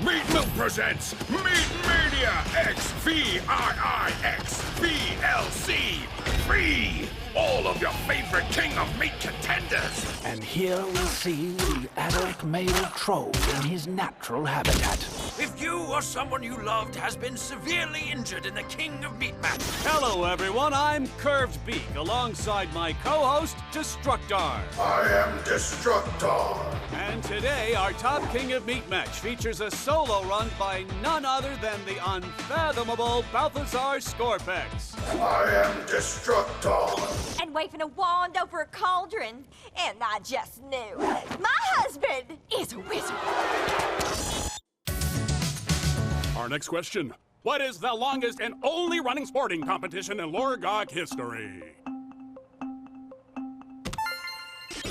Meat Milk presents Meat Mania X VIIX VLC Free! All of your favorite King of Meat contenders! And here we see the adult male troll in his natural habitat. If you or someone you loved has been severely injured in the King of Meat match. Hello, everyone. I'm Curved Beak, alongside my co-host, Destructar. I am Destructor. And today, our top King of Meat match features a solo run by none other than the unfathomable Balthazar Scorpex. I am Destructor. And waving a wand over a cauldron. And I just knew. My husband is a wizard. Our next question. What is the longest and only running sporting competition in Lorgog history?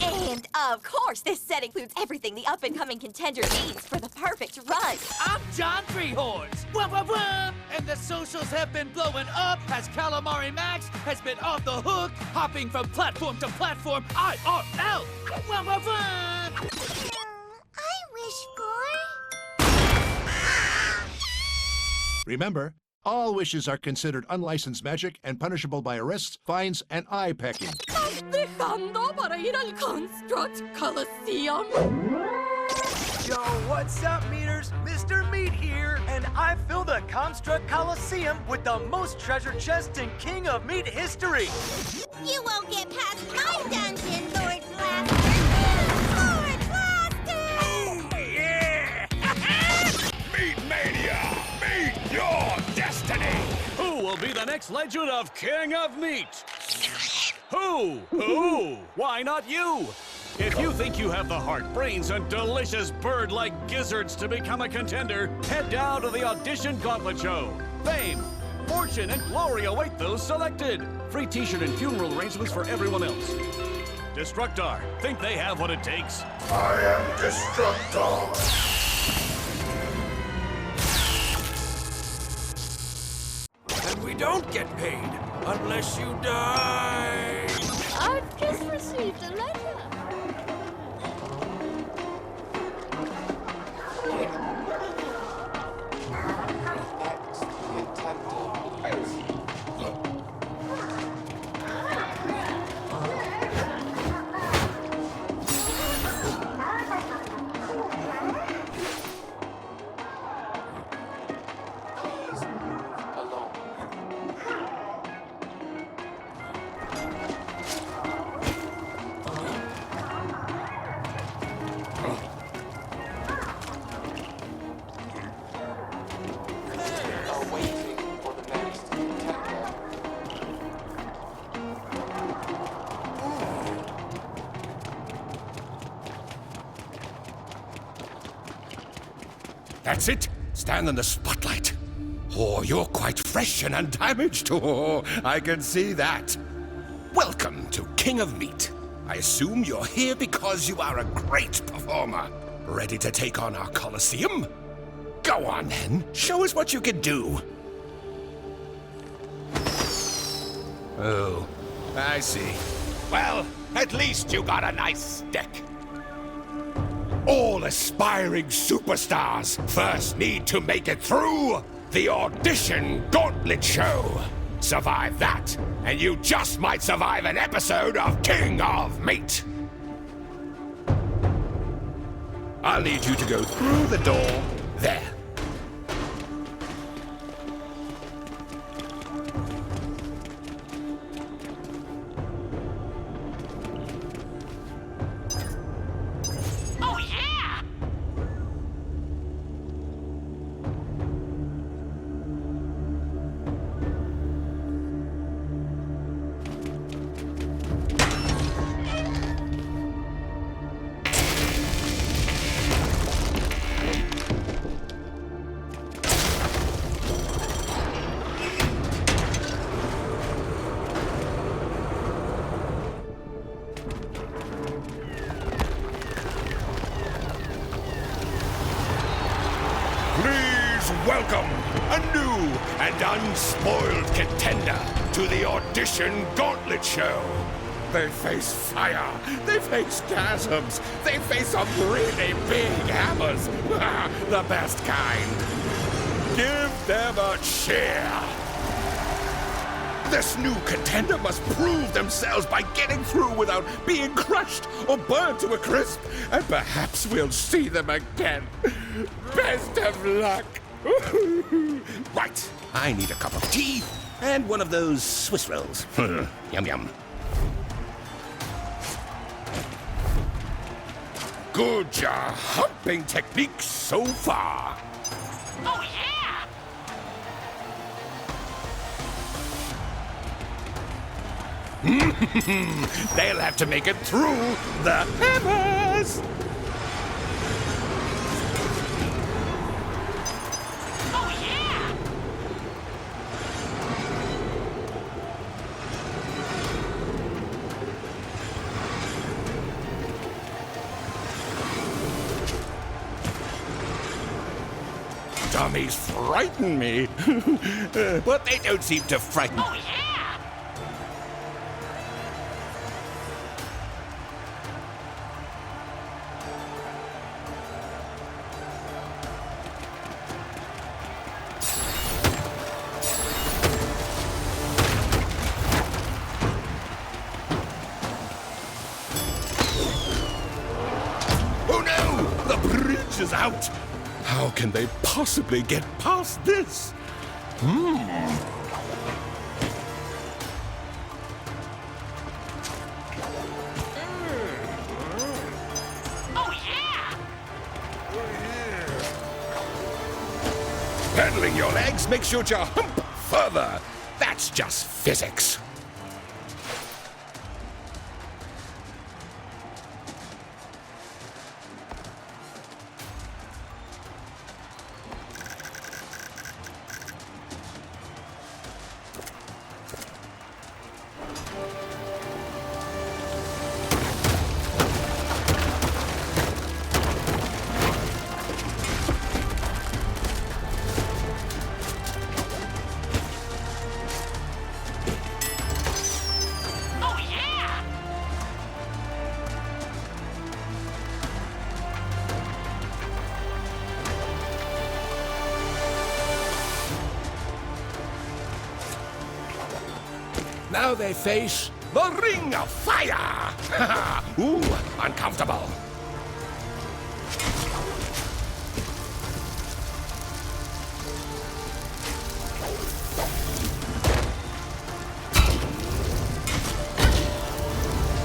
And of course, this set includes everything the up-and-coming contender needs for the perfect run. I'm John Treehorns. Wah, wah, wah. And the socials have been blowing up as Calamari Max has been off the hook, hopping from platform to platform IRL. Wah, wah, wah. I wish for... Remember, all wishes are considered unlicensed magic and punishable by arrests, fines, and eye pecking. Dejando para ir al Construct Coliseum. Yo, what's up, Meaters? Mr. Meat here, and I fill the Construct Coliseum with the most treasure chest in King of Meat history. You won't get past my dungeon, Lord Blaster. Lord Blaster! Oh, yeah! Meat Mania! Meet your destiny! Who will be the next legend of King of Meat? Who? Who? Why not you? If you think you have the heart, brains, and delicious bird-like gizzards to become a contender, head down to the Audition Gauntlet Show. Fame, fortune, and glory await those selected. Free t-shirt and funeral arrangements for everyone else. Destructar, think they have what it takes? I am Destructor. And we don't get paid unless you die. I've just received a letter. That's it. Stand in the spotlight. Oh, you're quite fresh and undamaged. Oh, I can see that. Welcome to King of Meat. I assume you're here because you are a great performer. Ready to take on our Coliseum? Go on then. Show us what you can do. Oh, I see. Well, at least you got a nice stick. All aspiring superstars first need to make it through the Audition Gauntlet Show. Survive that, and you just might survive an episode of King of Meat. I'll need you to go through the door there. Welcome, a new and unspoiled contender to the Audition Gauntlet Show. They face fire. They face chasms. They face some really big hammers. The best kind. Give them a cheer. This new contender must prove themselves by getting through without being crushed or burned to a crisp. And perhaps we'll see them again. Best of luck. Right. I need a cup of tea and one of those Swiss rolls. Yum, yum. Good humping technique so far. Oh, yeah! They'll have to make it through the hammers. Oh, yeah! Dummies frighten me, but they don't seem to frighten. Oh, yeah! Oh no! The bridge is out! How can they possibly get past this? Oh, yeah! Pedaling your legs makes you hump further. That's just physics. Oh, yeah! Now they face the Ring of Fire. Ooh, uncomfortable.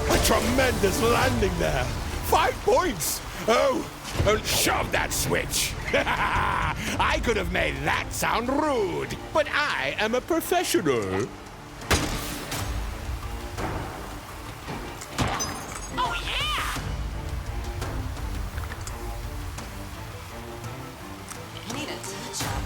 A tremendous landing there. 5 points. Oh, and shove that switch. I could have made that sound rude, but I am a professional. Oh, yeah! I need a touch-up.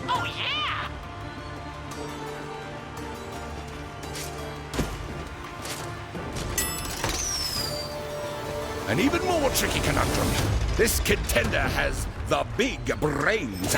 Oh, yeah! An even more tricky conundrum. This contender has the big brains.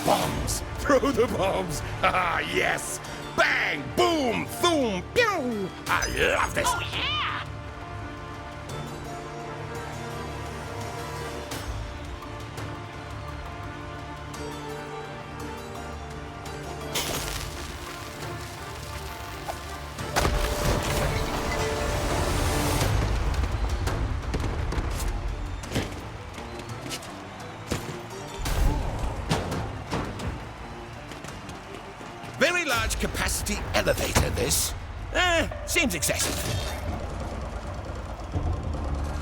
Bombs! Throw the bombs! Ah, yes! Bang! Boom! Thoom! Pew! I love this! Oh, yeah! Very large capacity elevator, this. Seems excessive.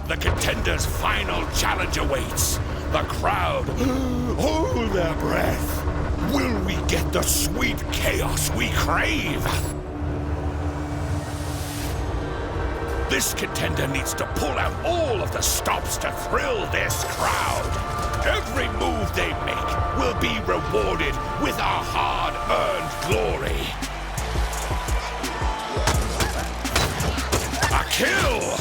The contender's final challenge awaits. The crowd hold their breath. Will we get the sweet chaos we crave? This contender needs to pull out all of the stops to thrill this crowd. Every move they make will be rewarded with our hard-earned glory. A kill!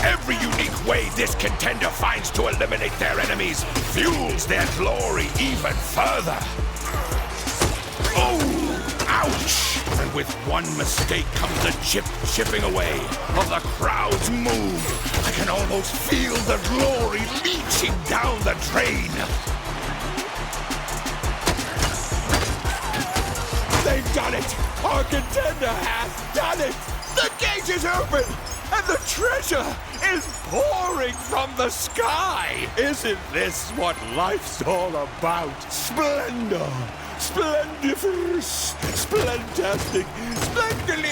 Every unique way this contender finds to eliminate their enemies fuels their glory even further. Oh! Ouch! And with one mistake comes the chipping away of the crowd's move. I can almost feel the glory leaching down the drain. They've done it! Our contender has done it! The gate is open! And the treasure is pouring from the sky! Isn't this what life's all about? Splendor! Splendiferous! Splentastic! Splendidly.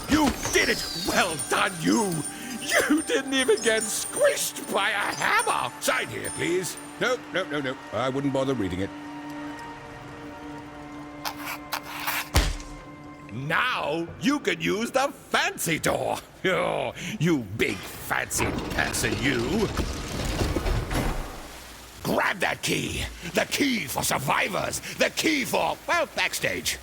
You did it! Well done, you! You didn't even get squished by a hammer! Sign here, please. No. I wouldn't bother reading it. Now you can use the fancy door. Oh, you big fancy person, you. Grab that key. The key for survivors. The key for, well, backstage.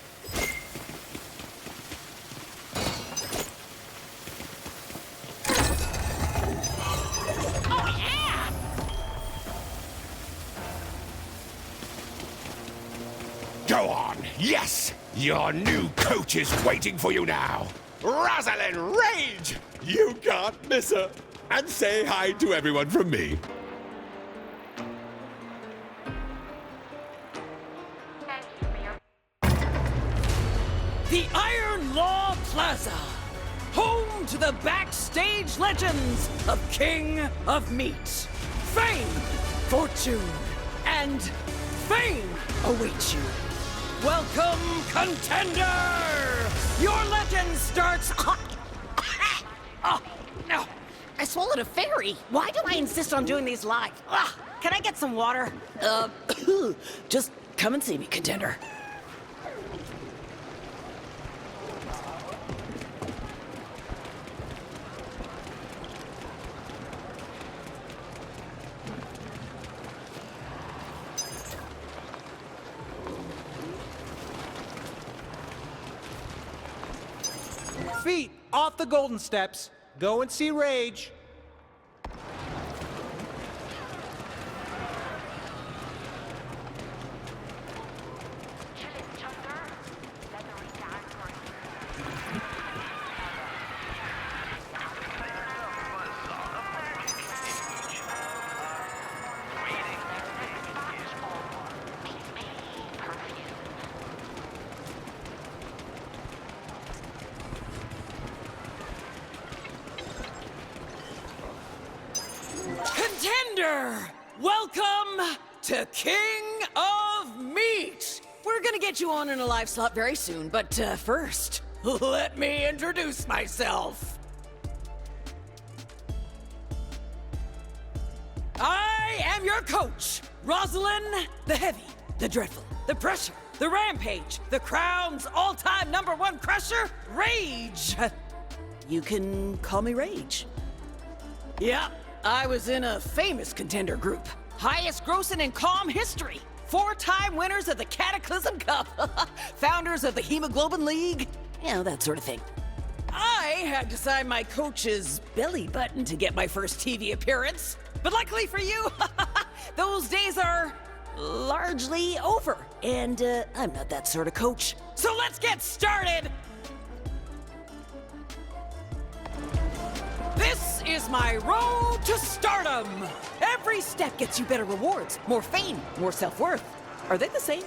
Go on, yes! Your new coach is waiting for you now. Rosalind Rage! You can't miss her. And say hi to everyone from me. The Iron Law Plaza, home to the backstage legends of King of Meat. Fame, fortune, and fame await you. Welcome, contender! Your legend starts... Oh, no. I swallowed a fairy. Why do I insist on doing these live? Can I get some water? Just come and see me, contender. Feet off the golden steps. Go and see Rage. Contender! Welcome to King of Meat! We're gonna get you on in a live slot very soon, but first, let me introduce myself. I am your coach, Rosalind the Heavy, the Dreadful, the Pressure, the Rampage, the Crown's all-time #1 crusher, Rage. You can call me Rage. Yeah. I was in a famous contender group. Highest grossing in calm history. 4-time winners of the Cataclysm Cup. Founders of the Hemoglobin League. You know, that sort of thing. I had to sign my coach's belly button to get my first TV appearance. But luckily for you, those days are largely over. And I'm not that sort of coach. So let's get started! This is my road to stardom. Every step gets you better rewards, more fame, more self-worth. Are they the same?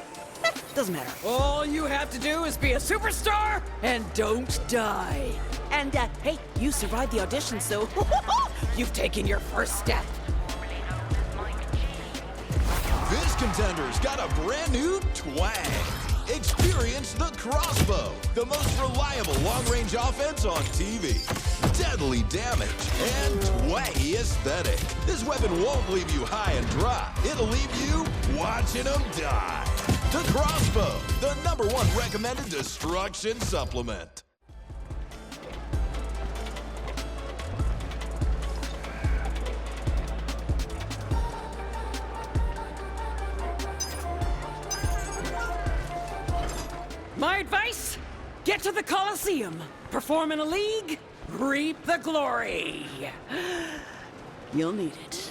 Doesn't matter. All you have to do is be a superstar and don't die. And, hey, you survived the audition, so you've taken your first step. This contender's got a brand new twang. Experience the crossbow, the most reliable long-range offense on TV. Deadly damage and twangy aesthetic. This weapon won't leave you high and dry. It'll leave you watching them die. The crossbow, the #1 recommended destruction supplement. My advice? Get to the Coliseum, perform in a league, reap the glory. You'll need it.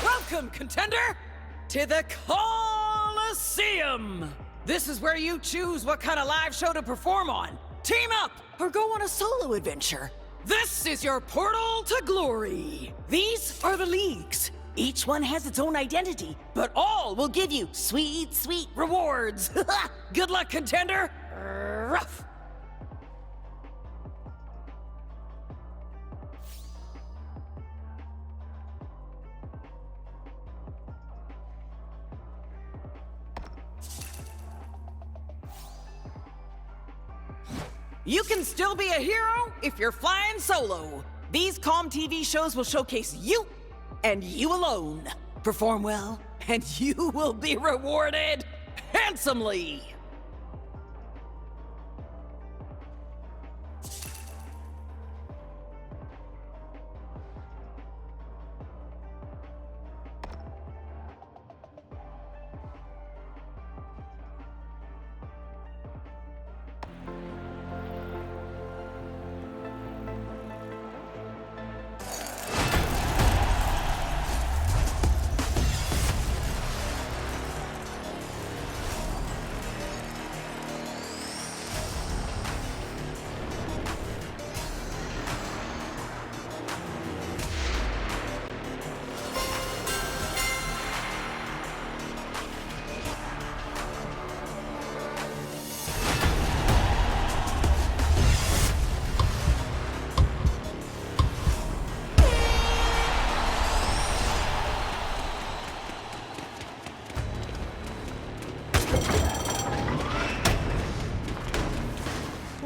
Welcome, contender, to the Coliseum. This is where you choose what kind of live show to perform on. Team up or go on a solo adventure. This is your portal to glory. These are the leagues. Each one has its own identity, but all will give you sweet, sweet rewards. Good luck, contender. Rough. You can still be a hero if you're flying solo. These calm TV shows will showcase you and you alone. Perform well, and you will be rewarded handsomely.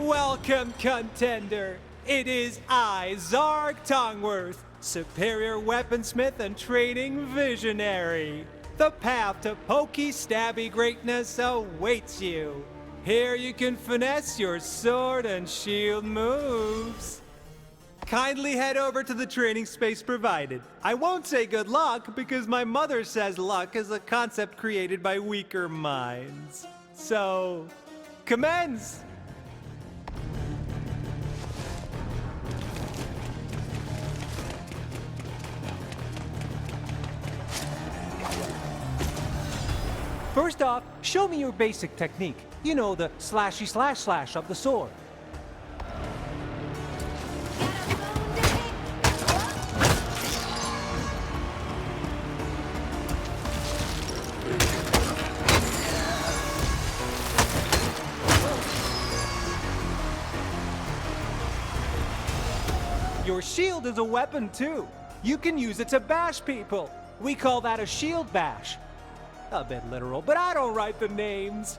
Welcome, contender. It is I, Zarg Tongworth, superior weaponsmith and training visionary. The path to pokey, stabby greatness awaits you. Here you can finesse your sword and shield moves. Kindly head over to the training space provided. I won't say good luck because my mother says luck is a concept created by weaker minds. So, commence! First off, show me your basic technique. You know, the slashy slash slash of the sword. Your shield is a weapon too. You can use it to bash people. We call that a shield bash. A bit literal, but I don't write the names.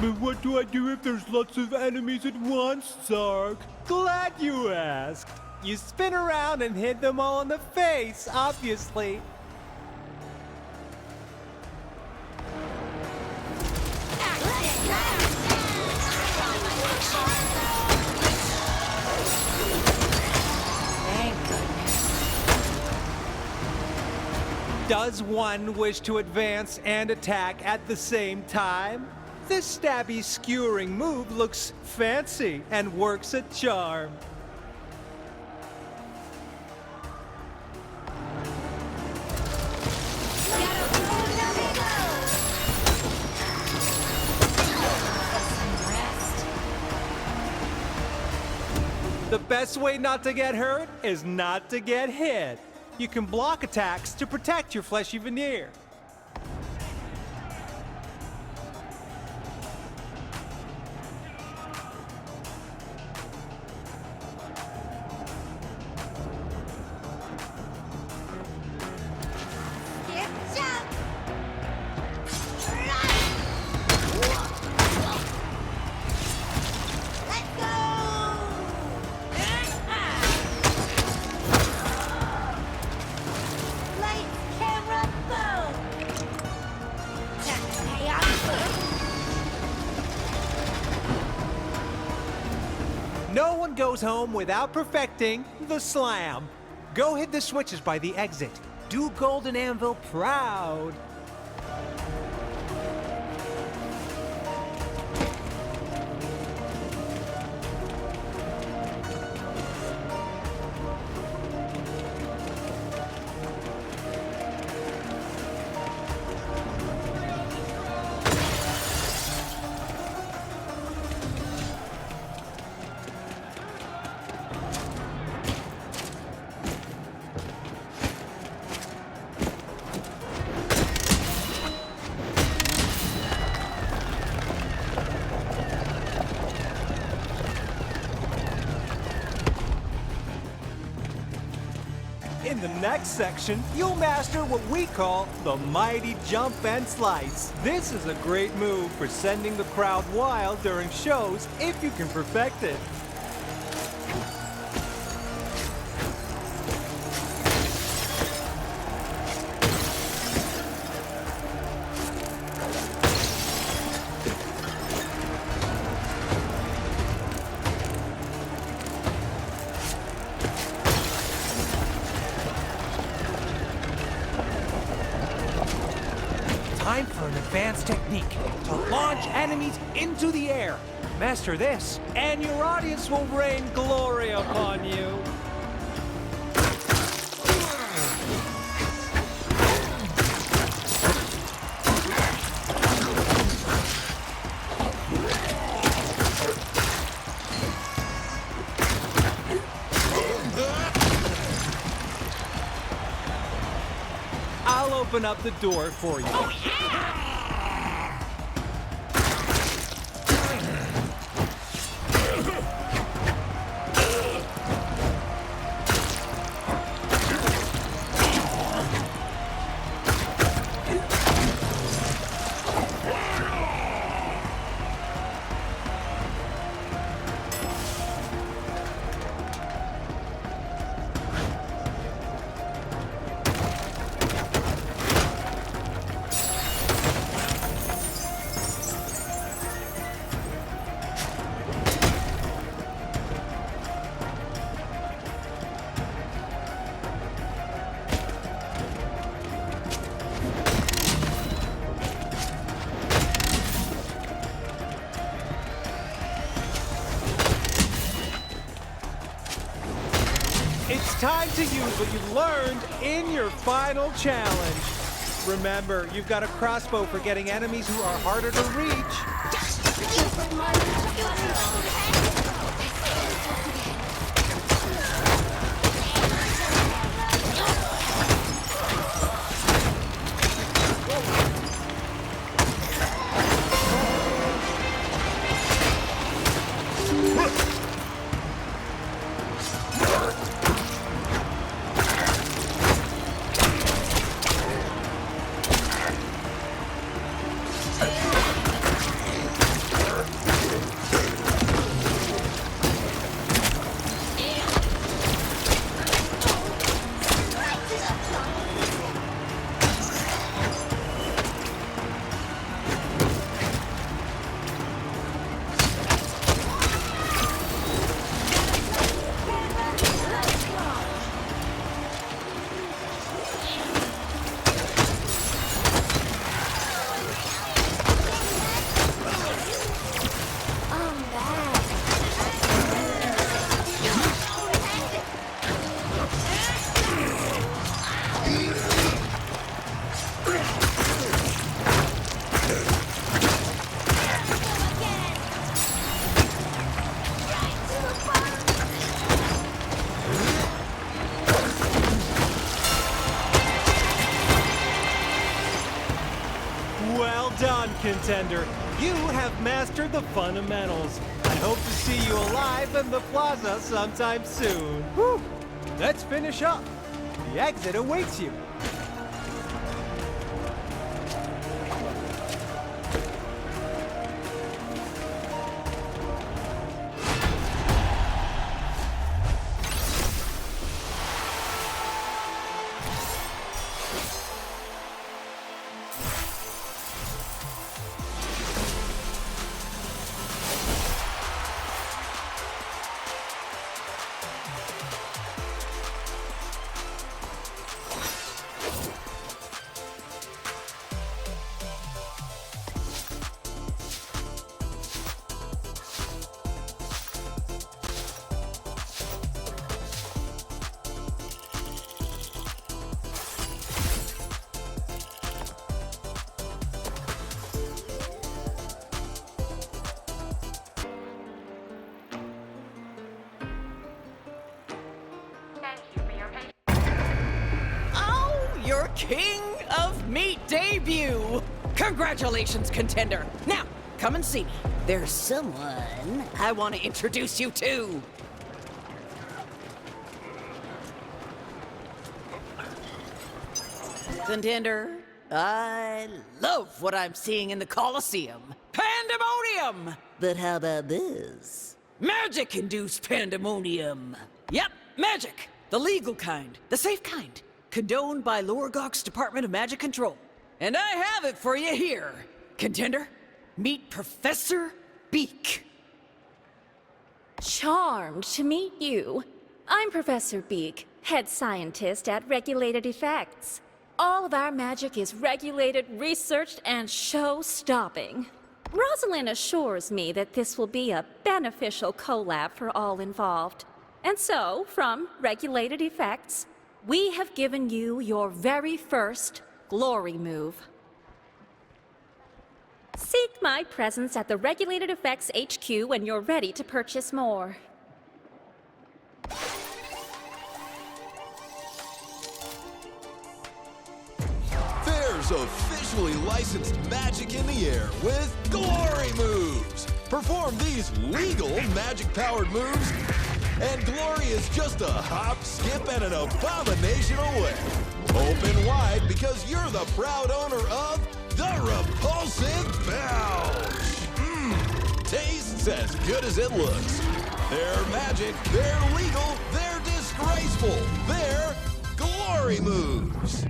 But what do I do if there's lots of enemies at once, Zark? Glad you asked. You spin around and hit them all in the face, obviously. Does one wish to advance and attack at the same time? This stabby skewering move looks fancy and works a charm. The best way not to get hurt is not to get hit. You can block attacks to protect your fleshy veneer. No one goes home without perfecting the slam. Go hit the switches by the exit. Do Golden Anvil proud. In the next section, you'll master what we call the mighty jump and slice. This is a great move for sending the crowd wild during shows if you can perfect it. Time for an advanced technique to launch enemies into the air. Master this, and your audience will rain glory upon you. I'll open up the door for you. Oh, yeah! It's time to use what you've learned in your final challenge. Remember, you've got a crossbow for getting enemies who are harder to reach. on, contender. You have mastered the fundamentals. I hope to see you alive in the plaza sometime soon. Whew. Let's finish up. The exit awaits you. Your King of Meat debut! Congratulations, contender! Now, come and see me. There's someone I want to introduce you to. Contender, I love what I'm seeing in the Colosseum. Pandemonium! But how about this? Magic-induced pandemonium. Yep, magic. The legal kind, the safe kind. Condoned by Lorgok's Department of Magic Control. And I have it for you here. Contender, meet Professor Beak. Charmed to meet you. I'm Professor Beak, head scientist at Regulated Effects. All of our magic is regulated, researched, and show-stopping. Rosalind assures me that this will be a beneficial collab for all involved. And so, from Regulated Effects, we have given you your very first glory move. Seek my presence at the Regulated Effects HQ when you're ready to purchase more. There's officially licensed magic in the air with Glory Moves. Perform these legal magic-powered moves, and Glory is just a hop, skip, and an abomination away. Open wide because you're the proud owner of the Repulsive Belch. Tastes as good as it looks. They're magic, they're legal, they're disgraceful. They're Glory Moves.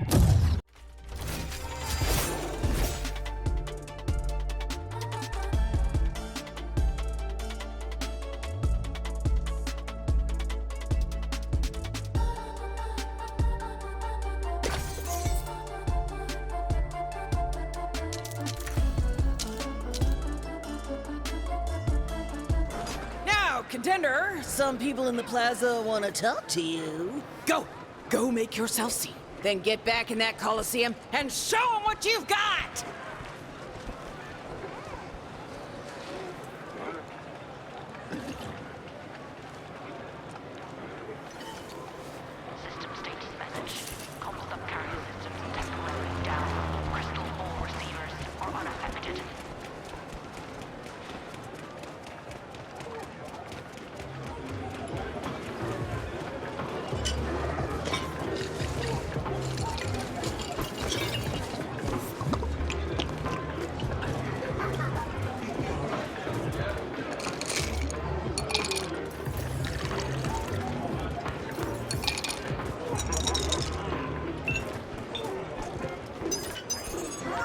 Contender, some people in the plaza want to talk to you. Go make yourself seen. Then get back in that Coliseum and show them what you've got! System status message. Combo carrier systems temporarily down. Crystal ball receivers are unaffected.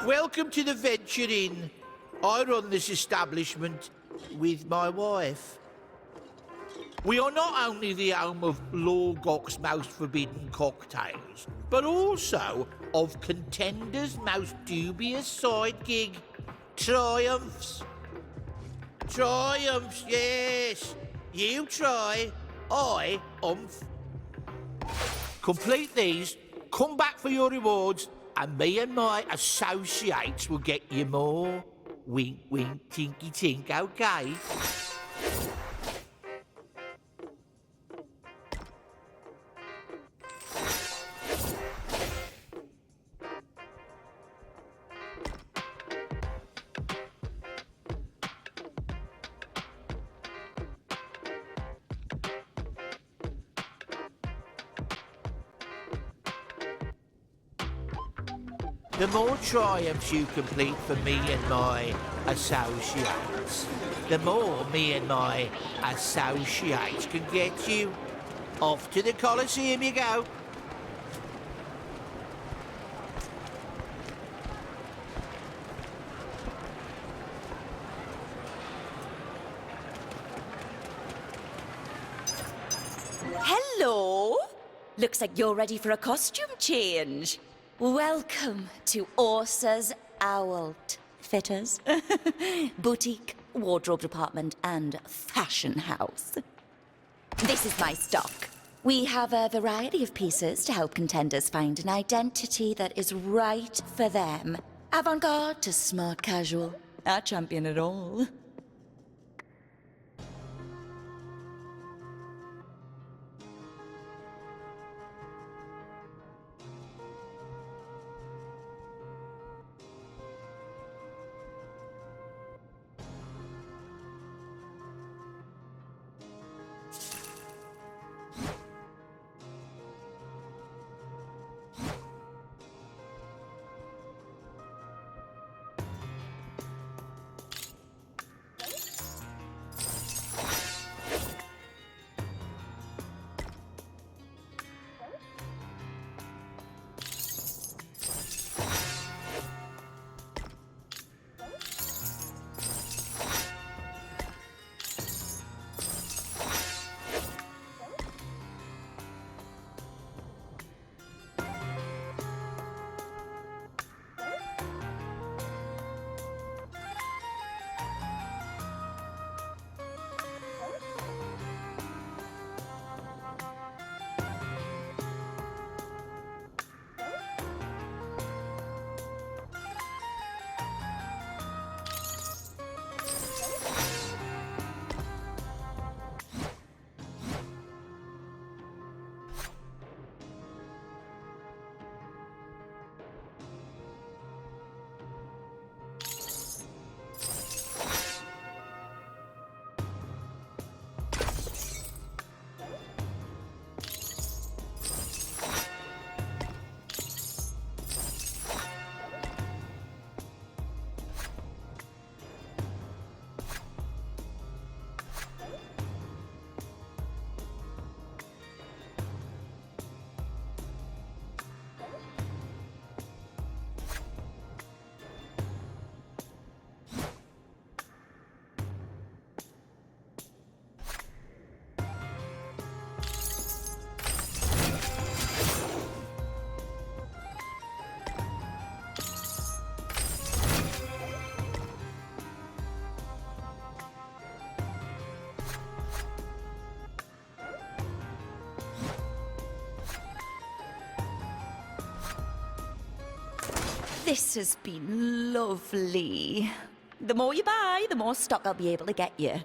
Welcome to the Venture Inn. I run this establishment with my wife. We are not only the home of Lorgok's most forbidden cocktails, but also of Contender's most dubious side gig, Triumphs. Triumphs, yes. You try, I umph. Complete these, come back for your rewards, and me and my associates will get you more. Wink, wink, tinky, tink, okay? the more triumphs you complete for me and my associates, the more me and my associates can get you. Off to the Colosseum you go. Hello! Looks like you're ready for a costume change. Welcome to Orsa's Outfitters. Boutique, wardrobe department, and fashion house. This is my stock. We have a variety of pieces to help contenders find an identity that is right for them. Avant-garde to smart casual. I champion it all. This has been lovely. The more you buy, the more stock I'll be able to get you.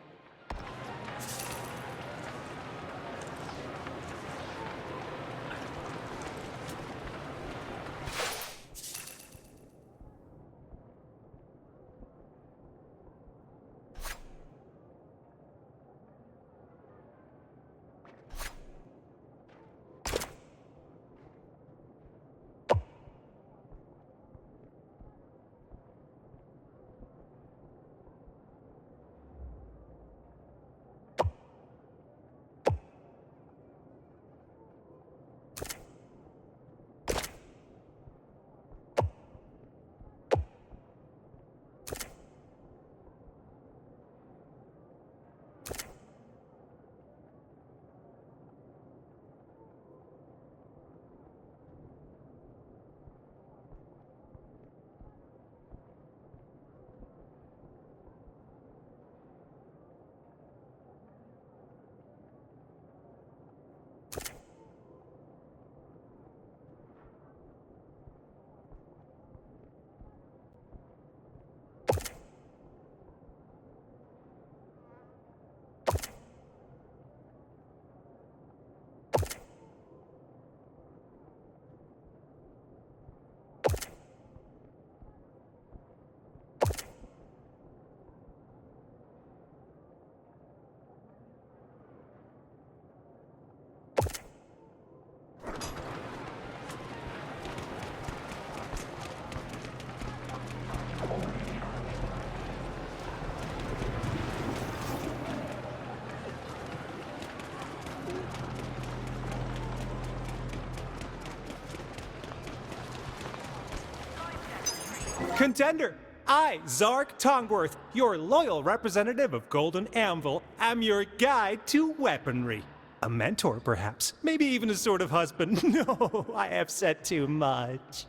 Contender, I, Zark Tongworth, your loyal representative of Golden Anvil, am your guide to weaponry. A mentor, perhaps. Maybe even a sort of husband. No, I have said too much.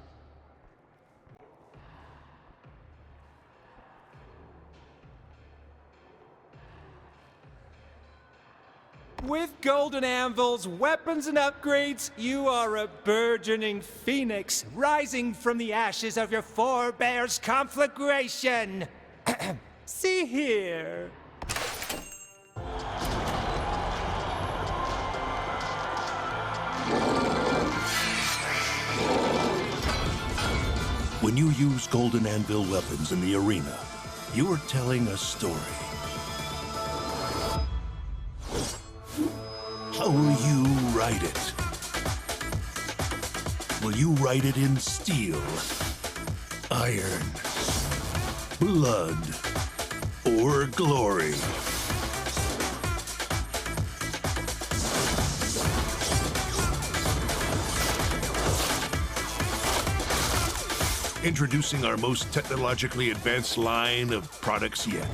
With Golden Anvil's weapons and upgrades, you are a burgeoning phoenix, rising from the ashes of your forebears' conflagration. See here. When you use Golden Anvil weapons in the arena, you are telling a story. How will you write it? Will you write it in steel, iron, blood, or glory? Introducing our most technologically advanced line of products yet.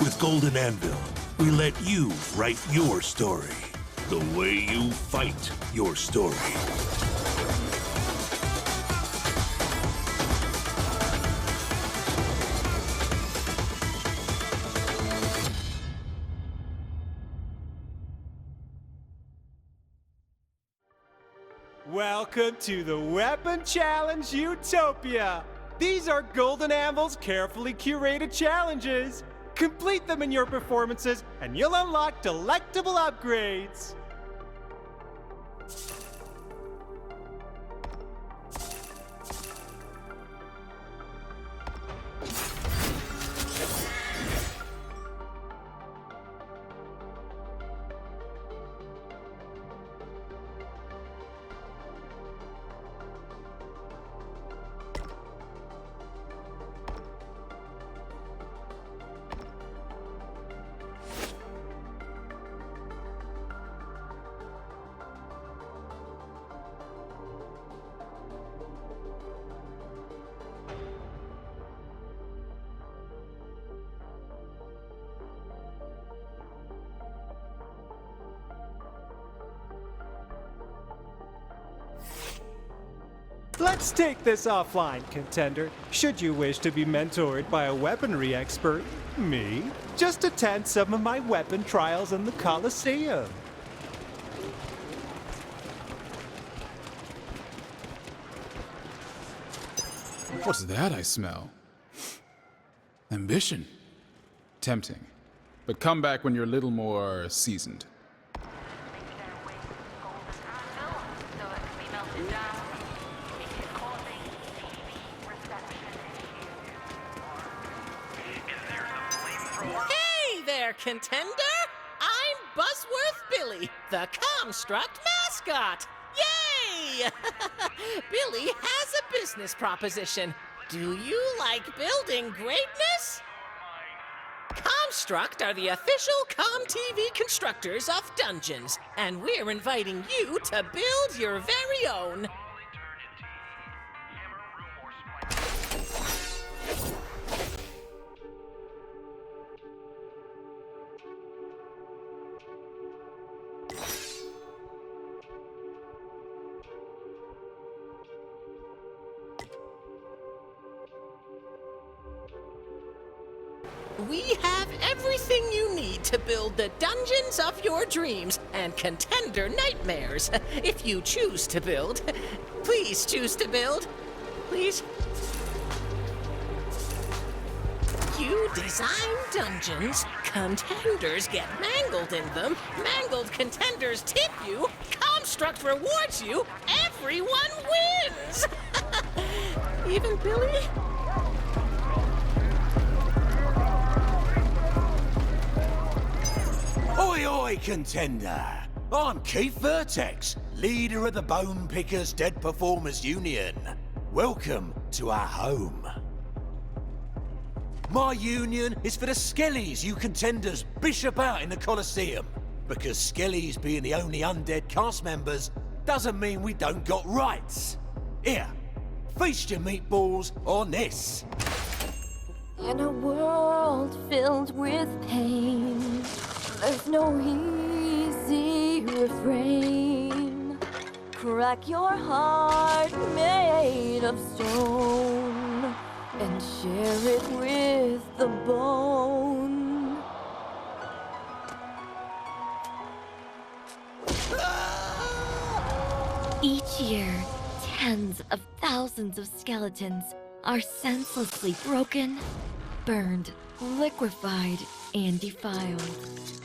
With Golden Anvil, we let you write your story. The way you fight your story. Welcome to the Weapon Challenge Utopia! These are Golden Anvil's carefully curated challenges. Complete them in your performances, and you'll unlock delectable upgrades. Let's take this offline, Contender. Should you wish to be mentored by a weaponry expert, me, just attend some of my weapon trials in the Coliseum. What's that I smell? Ambition. Tempting. But come back when you're a little more seasoned. Hey there, Contender! I'm Buzzworth Billy, the Comstruct mascot! Yay! Billy has a business proposition. Do you like building greatness? Comstruct are the official ComTV constructors of dungeons, and we're inviting you to build your very own. We have everything you need to build the dungeons of your dreams and contender nightmares. If you choose to build, please choose to build. Please. You design dungeons, contenders get mangled in them, mangled contenders tip you, Comstruct rewards you, everyone wins! Even Billy? Oi, oi, Contender! I'm Keith Vertex, leader of the Bone Pickers Dead Performers Union. Welcome to our home. My union is for the skellies you contenders bish about in the Coliseum. Because skellies being the only undead cast members doesn't mean we don't got rights. Here, feast your meatballs on this. In a world filled with pain, there's no easy refrain. Crack your heart made of stone and share it with the bone. Each year, tens of thousands of skeletons are senselessly broken, burned, liquefied, and defiled.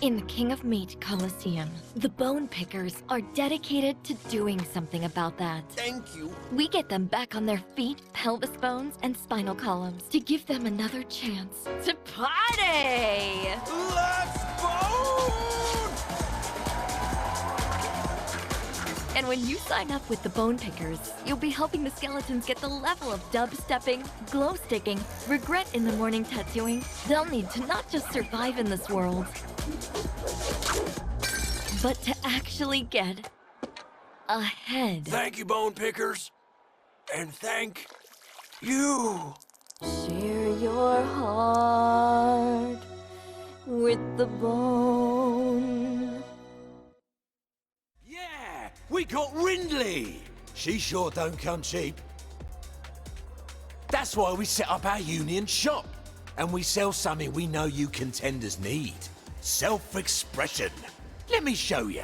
In the King of Meat Coliseum, the Bone Pickers are dedicated to doing something about that. Thank you. We get them back on their feet, pelvis bones, and spinal columns to give them another chance to party! Let's bone! And when you sign up with the Bone Pickers, you'll be helping the skeletons get the level of dub-stepping, glow-sticking, regret-in-the-morning tattooing they'll need to not just survive in this world, but to actually get ahead. Thank you, Bone Pickers. And thank you. Share your heart with the bone. Yeah, we got Rindley. She sure don't come cheap. That's why we set up our union shop. And we sell something we know you contenders need. Self-expression. Let me show you.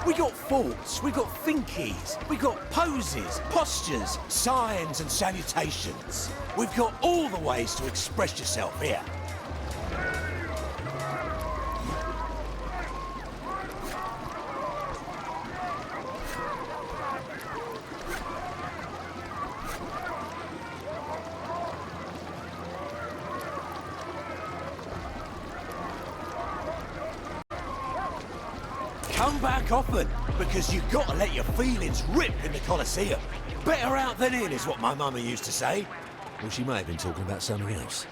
We got thoughts, we got thinkies, we got poses, postures, signs and salutations. We've got all the ways to express yourself here. Come back often, because you've got to let your feelings rip in the Coliseum. Better out than in, is what my mama used to say. Well, she may have been talking about something else.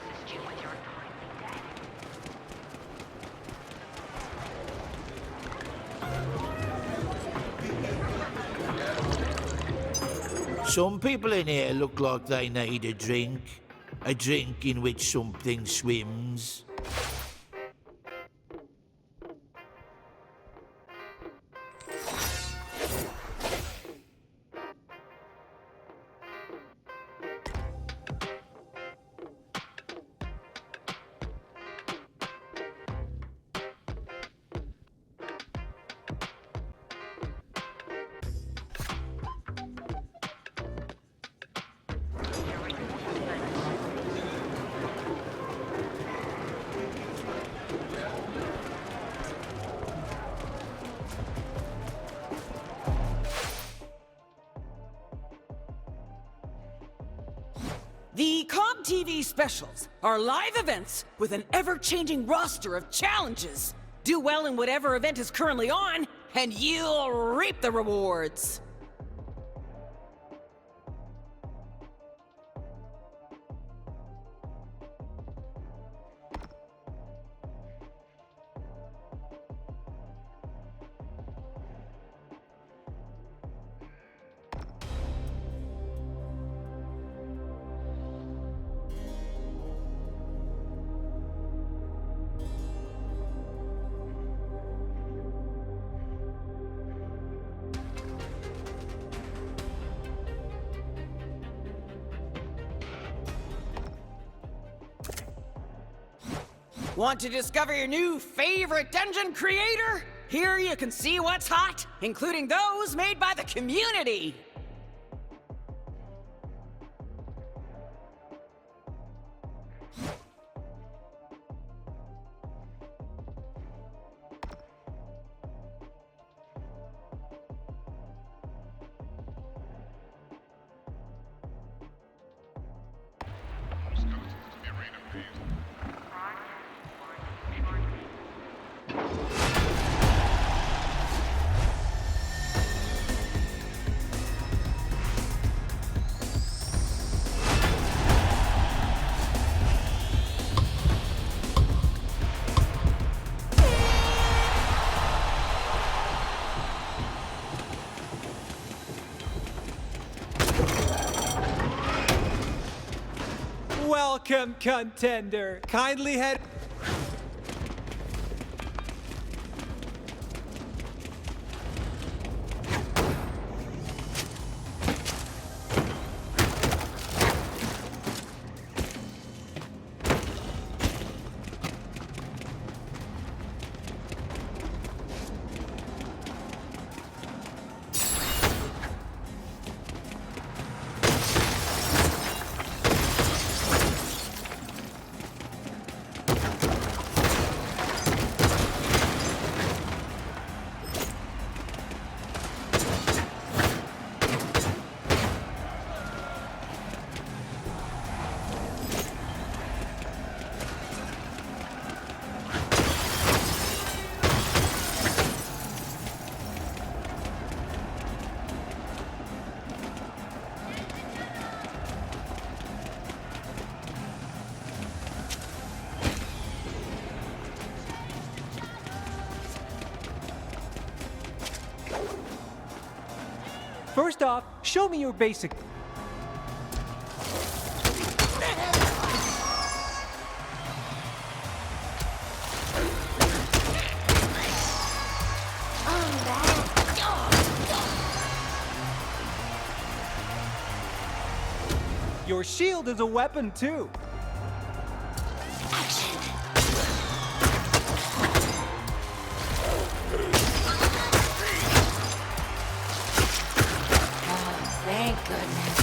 Some people in here look like they need a drink. A drink in which something swims. The Cobb TV specials are live events with an ever-changing roster of challenges. Do well in whatever event is currently on, and you'll reap the rewards. Want to discover your new favorite dungeon creator? Here you can see what's hot, including those made by the community. Welcome, contender. Kindly head. First off, show me your basic. Your shield is a weapon too. Thank goodness.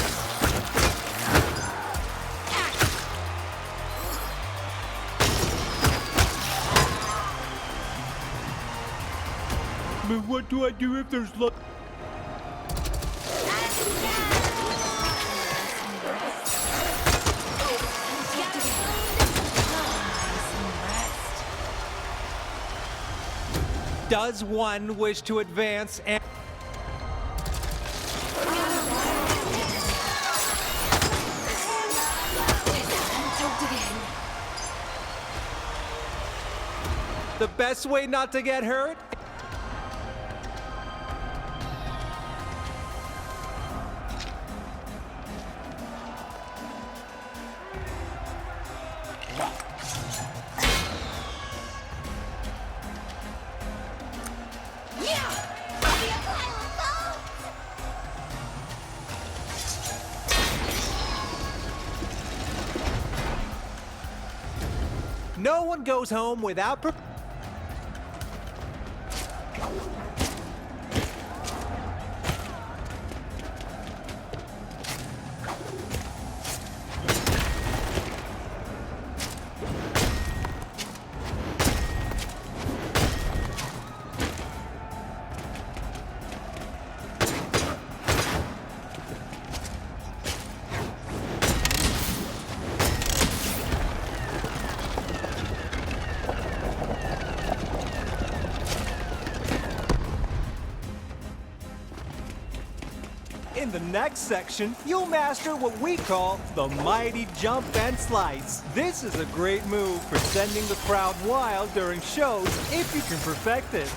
But what do I do if there's luck? Does one wish to advance and... The best way not to get hurt? No one goes home without... In the next section, you'll master what we call the mighty jump and slice. This is a great move for sending the crowd wild during shows if you can perfect it.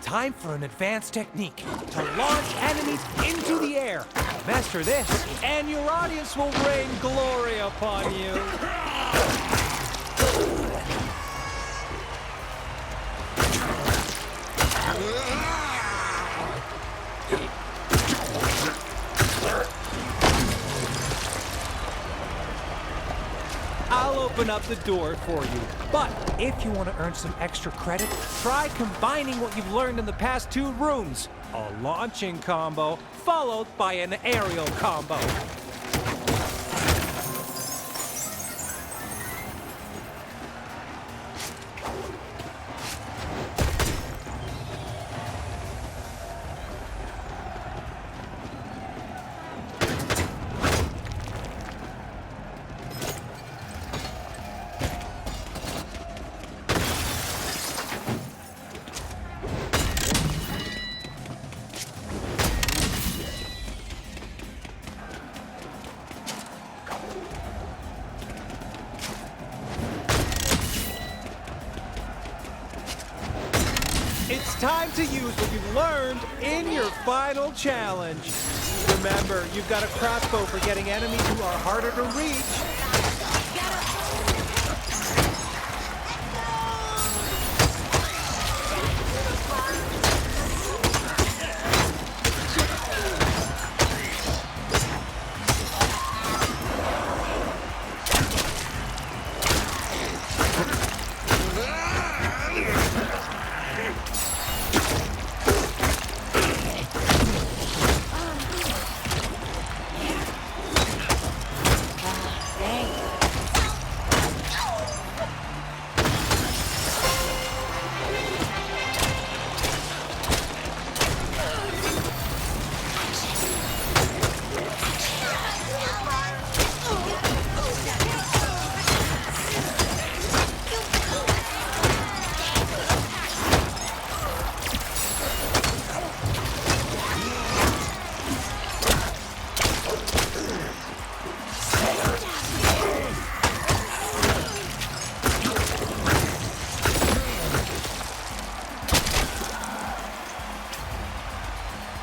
Time for an advanced technique to launch enemies into the air. Master this, and your audience will rain glory upon you. I'll open up the door for you. But if you want to earn some extra credit, try combining what you've learned in the past 2 rooms. A launching combo, followed by an aerial combo. It's time to use what you've learned in your final challenge. Remember, you've got a crossbow for getting enemies who are harder to reach.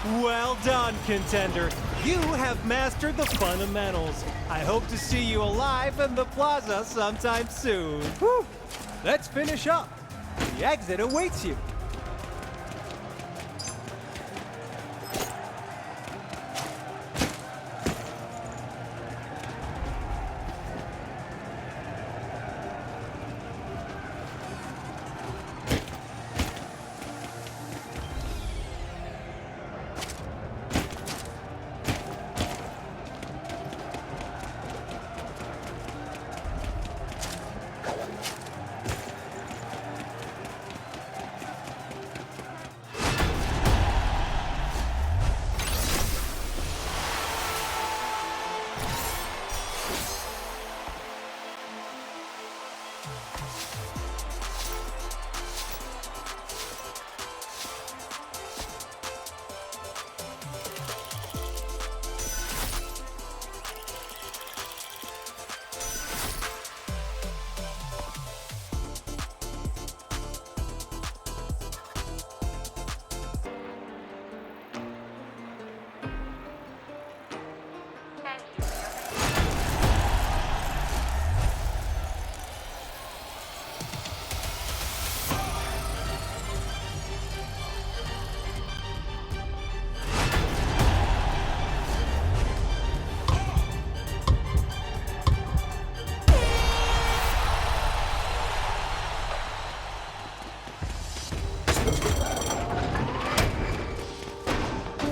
Well done, contender. You have mastered the fundamentals. I hope to see you alive in the plaza sometime soon. Whew. Let's finish up. The exit awaits you.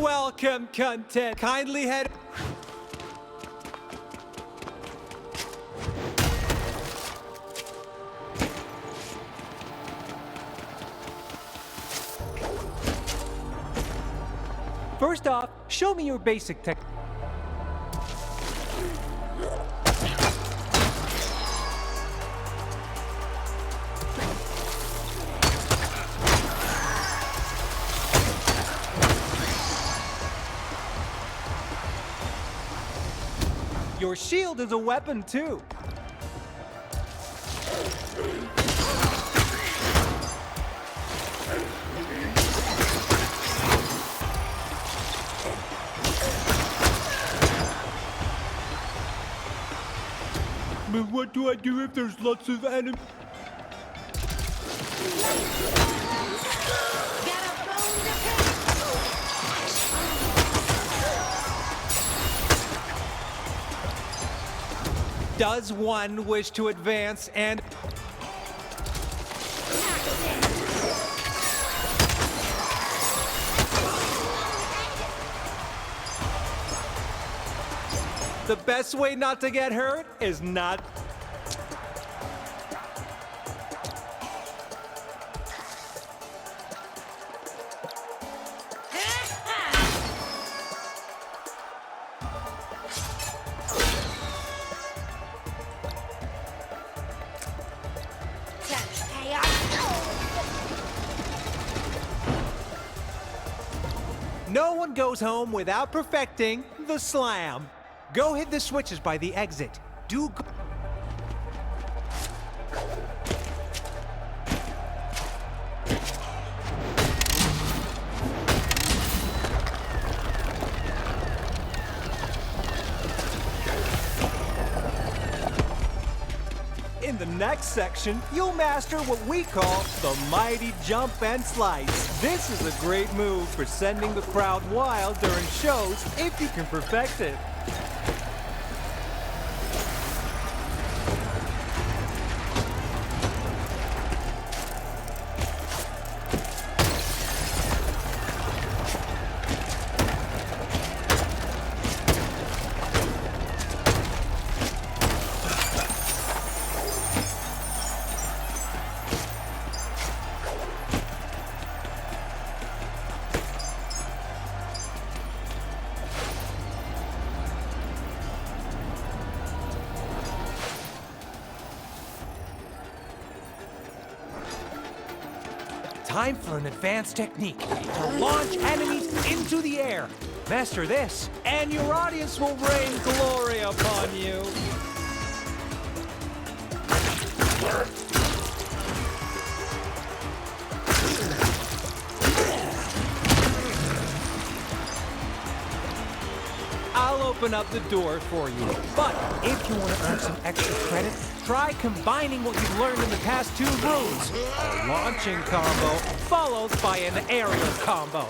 Welcome, content. Kindly head. First off, show me your basic tech. Your shield is a weapon, too. But what do I do if there's lots of enemies? Does one wish to advance and... The best way not to get hurt is not... No one goes home without perfecting the slam. Go hit the switches by the exit. Do... the next section, you'll master what we call the mighty jump and slice. This is a great move for sending the crowd wild during shows if you can perfect it. Time for an advanced technique to launch enemies into the air. Master this, and your audience will rain glory upon you. I'll open up the door for you. But if you want to earn some extra credit, try combining what you've learned in the past 2 rooms. A launching combo followed by an aerial combo.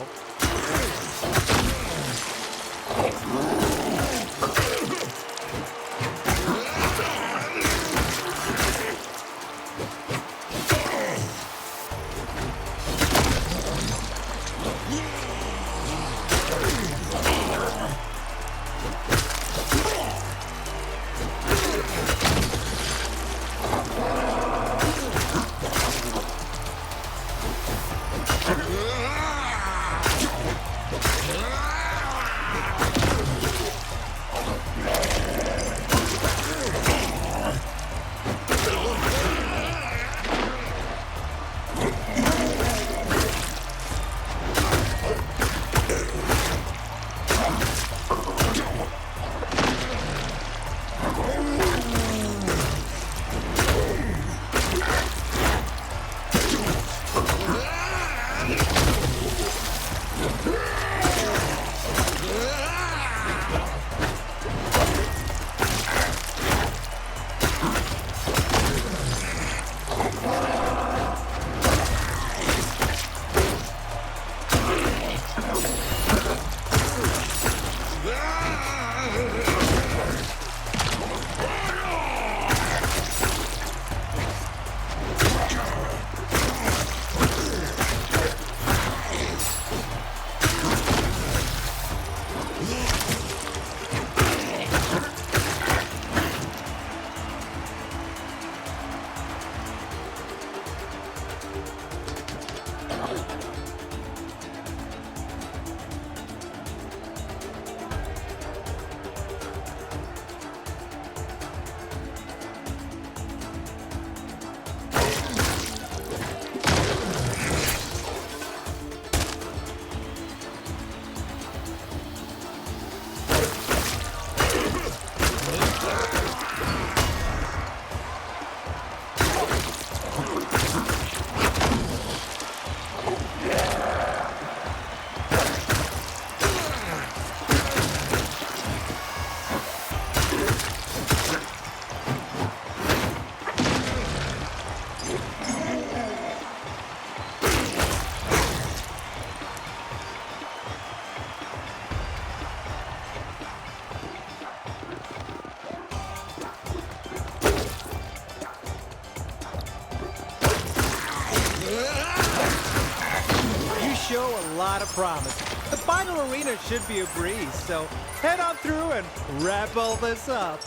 Show a lot of promise. The final arena should be a breeze, so head on through and wrap all this up.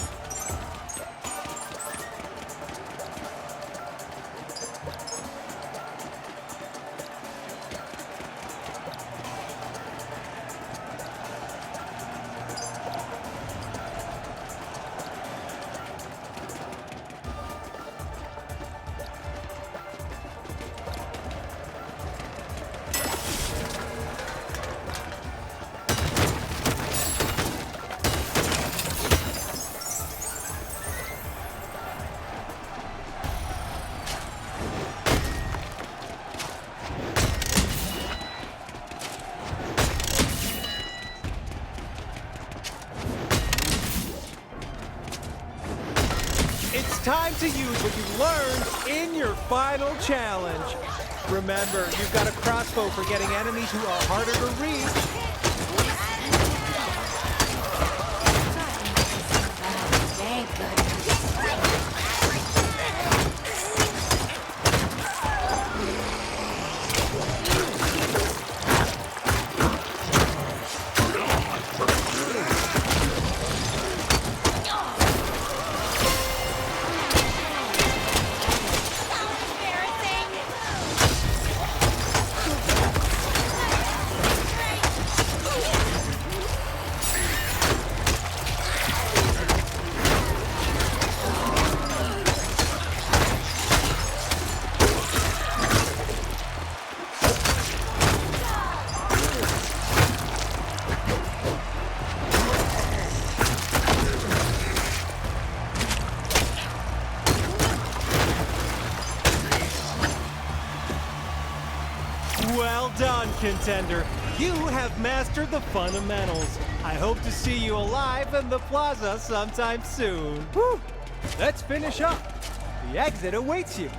time to use what you've learned in your final challenge. Remember, you've got a crossbow for getting enemies who are harder to reach. Thank goodness. Well done, contender. You have mastered the fundamentals. I hope to see you alive in the plaza sometime soon. Whew. Let's finish up. The exit awaits you.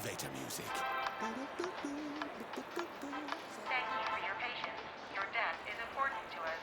Elevator music. Thank you for your patience. Your death is important to us.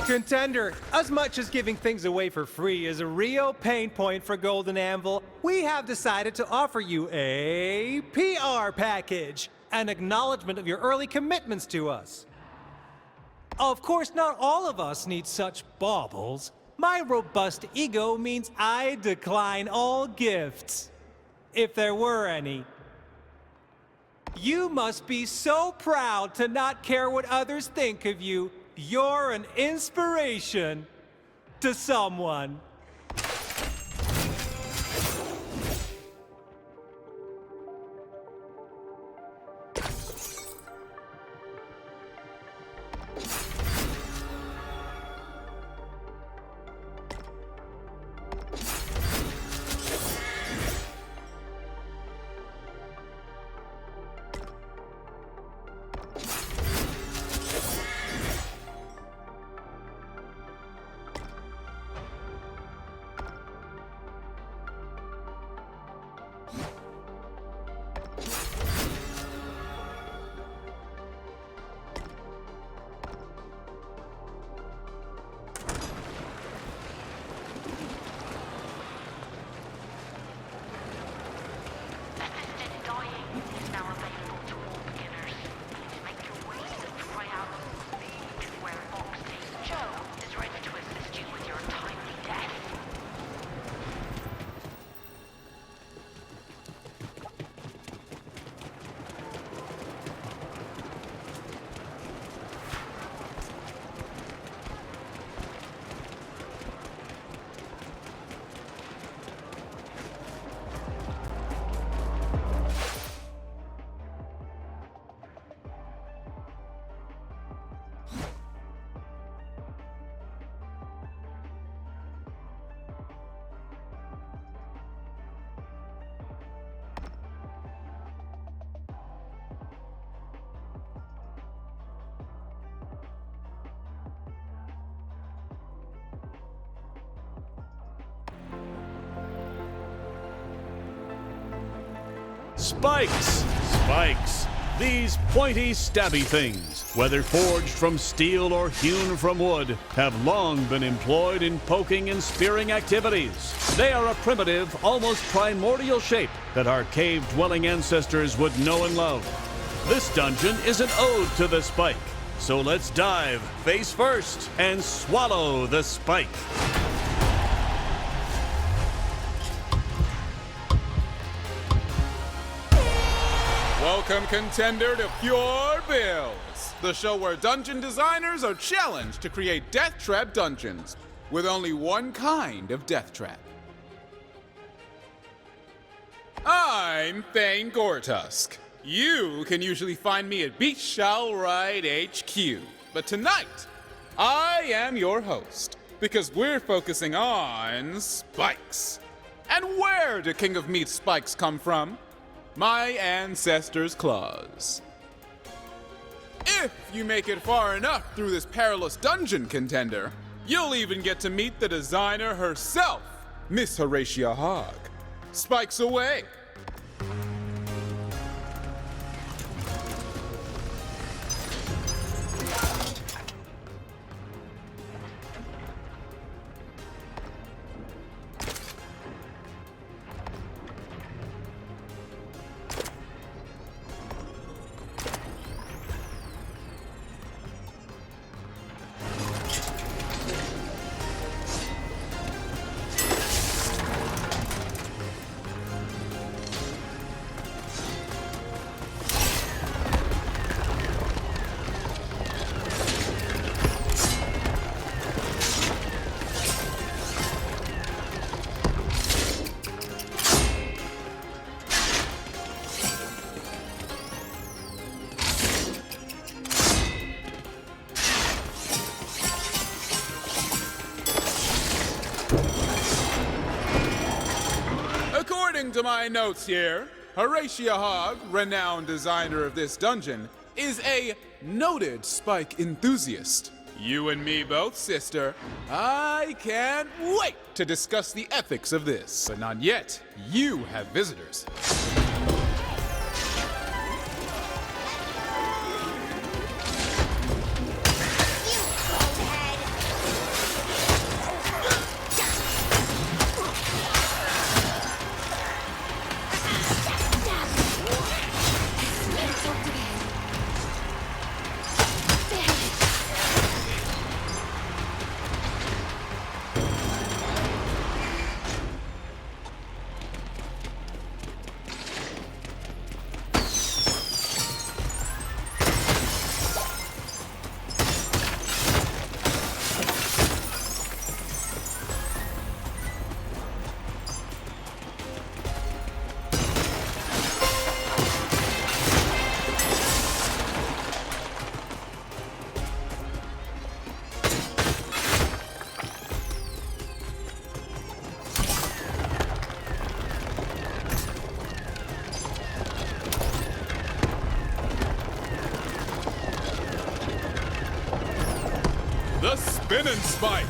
Contender, as much as giving things away for free is a real pain point for Golden Anvil, we have decided to offer you a PR package, an acknowledgement of your early commitments to us. Of course, not all of us need such baubles. My robust ego means I decline all gifts, if there were any. You must be so proud to not care what others think of you. You're an inspiration to someone. Spikes! Spikes! These pointy, stabby things, whether forged from steel or hewn from wood, have long been employed in poking and spearing activities. They are a primitive, almost primordial shape that our cave-dwelling ancestors would know and love. This dungeon is an ode to the spike, so let's dive face first and swallow the spike. Welcome, contender, to Pure Builds, the show where dungeon designers are challenged to create death trap dungeons with only one kind of death trap. I'm Thane Gortusk. You can usually find me at Beach Shall Ride HQ, but tonight I am your host because we're focusing on spikes. And where do King of Meat spikes come from? My ancestors' claws. If you make it far enough through this perilous dungeon, contender, you'll even get to meet the designer herself, Miss Horatia Hogg. Spikes away. According to my notes here, Horatia Hogg, renowned designer of this dungeon, is a noted spike enthusiast. You and me both, sister. I can't wait to discuss the ethics of this. But not yet. You have visitors. The spinning spike!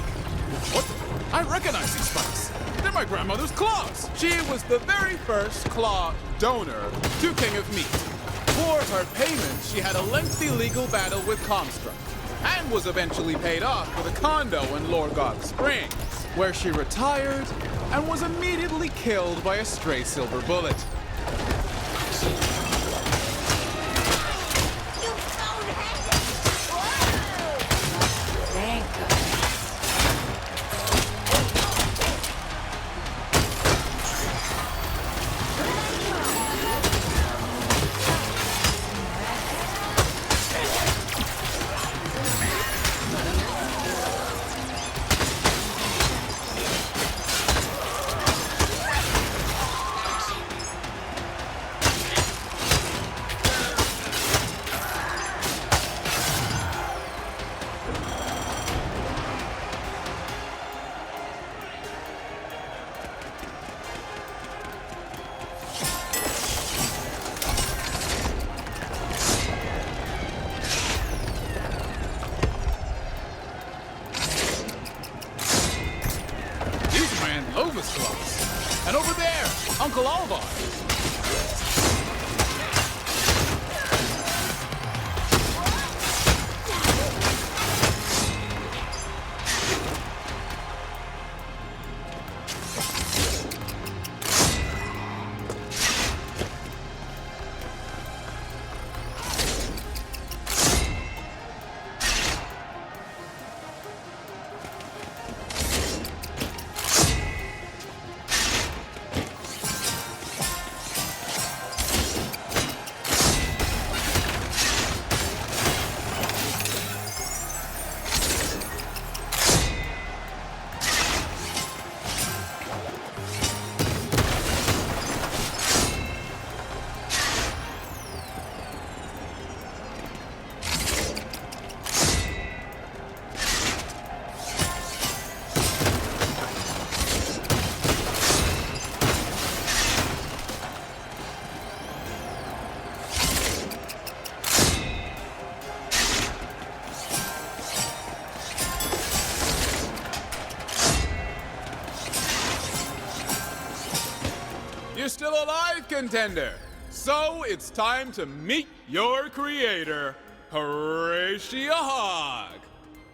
What the? I recognize these spikes. They're my grandmother's claws. She was the very first claw donor to King of Meat. For her payment, she had a lengthy legal battle with Comstruct, and was eventually paid off with a condo in Lorgog Springs, where she retired and was immediately killed by a stray silver bullet. Lova's claws. And over there, Uncle Alvar. You're still alive, contender. So it's time to meet your creator, Horatio Hogg.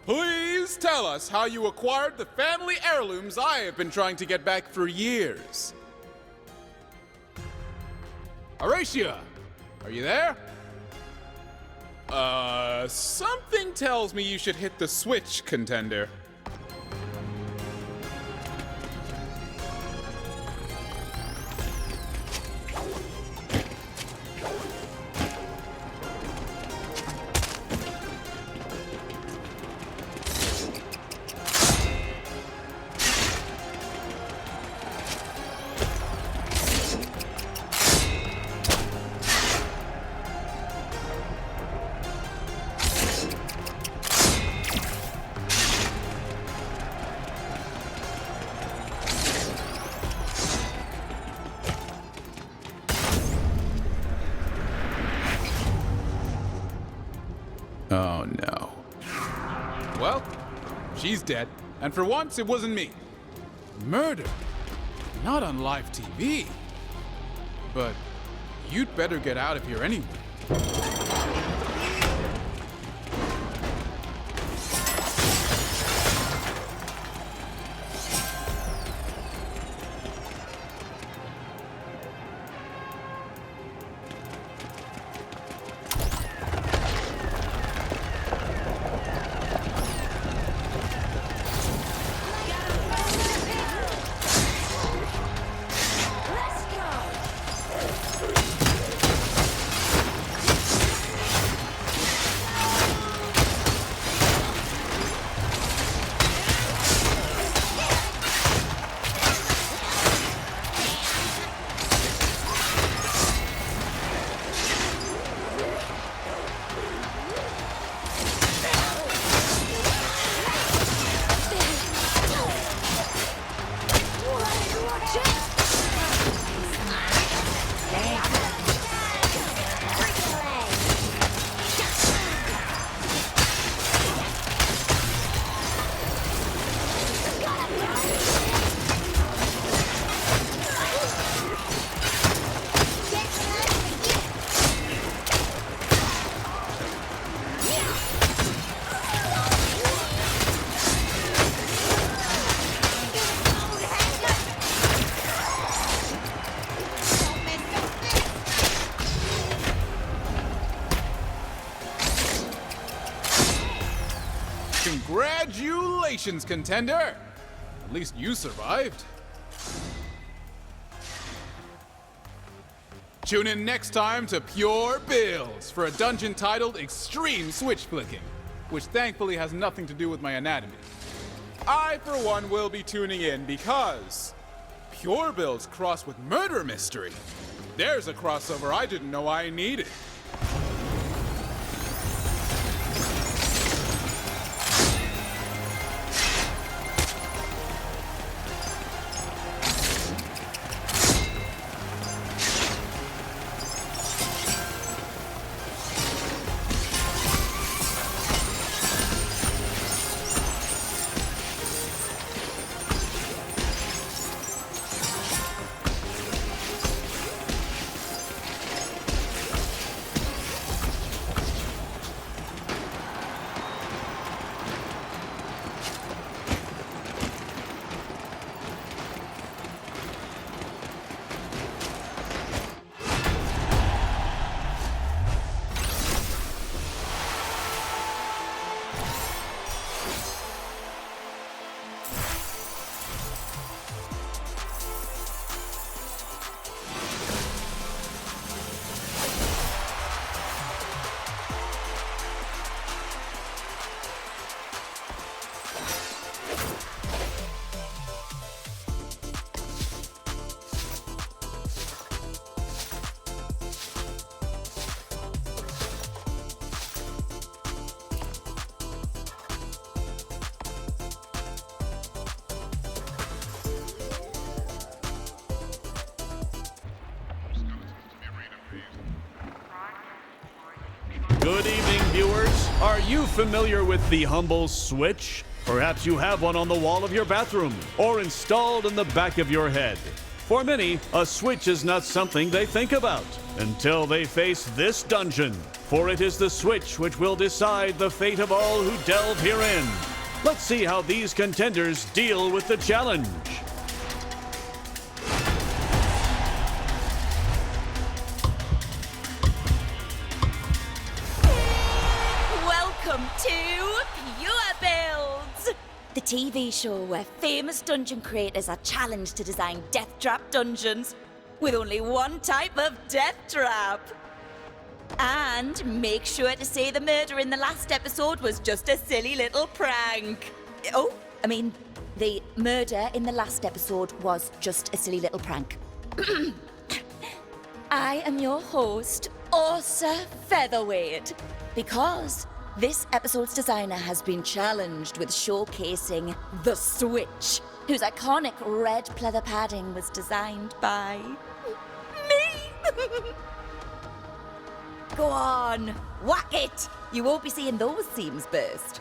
Please tell us how you acquired the family heirlooms I have been trying to get back for years. Horatio, are you there? Something tells me you should hit the switch, contender. Oh no. Well, she's dead. And for once, it wasn't me. Murder. Not on live TV. But you'd better get out of here anyway. Congratulations, contender! At least you survived. Tune in next time to Pure Bills for a dungeon titled Extreme Switch Flicking, which thankfully has nothing to do with my anatomy. I, for one, will be tuning in because Pure Bills cross with Murder Mystery. There's a crossover I didn't know I needed. Good evening, viewers. Are you familiar with the humble switch? Perhaps you have one on the wall of your bathroom or installed in the back of your head. For many, a switch is not something they think about until they face this dungeon, for it is the switch which will decide the fate of all who delve herein. Let's see how these contenders deal with the challenge. Welcome to Pure Builds, the TV show where famous dungeon creators are challenged to design death trap dungeons with only one type of death trap. And make sure to say the murder in the last episode was just a silly little prank. The murder in the last episode was just a silly little prank. I am your host, Ursa Featherweight, because this episode's designer has been challenged with showcasing the Switch, whose iconic red pleather padding was designed by me. Go on, whack it! You won't be seeing those seams burst.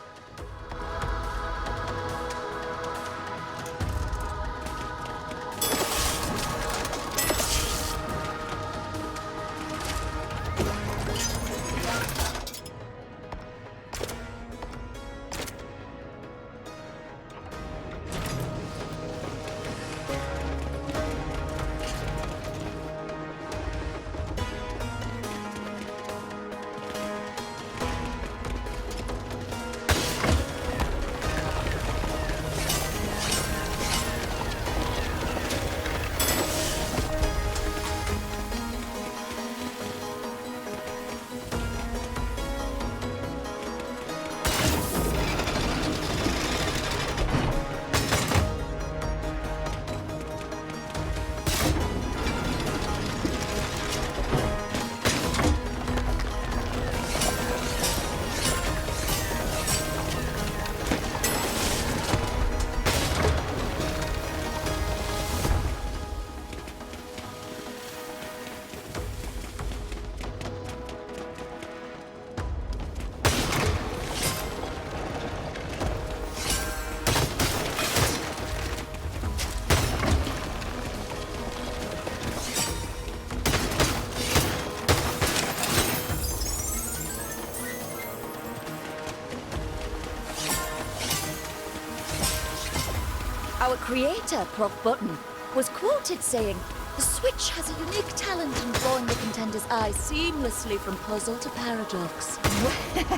Our creator, Prof. Button, was quoted saying, "The Switch has a unique talent in drawing the contender's eye seamlessly from puzzle to paradox."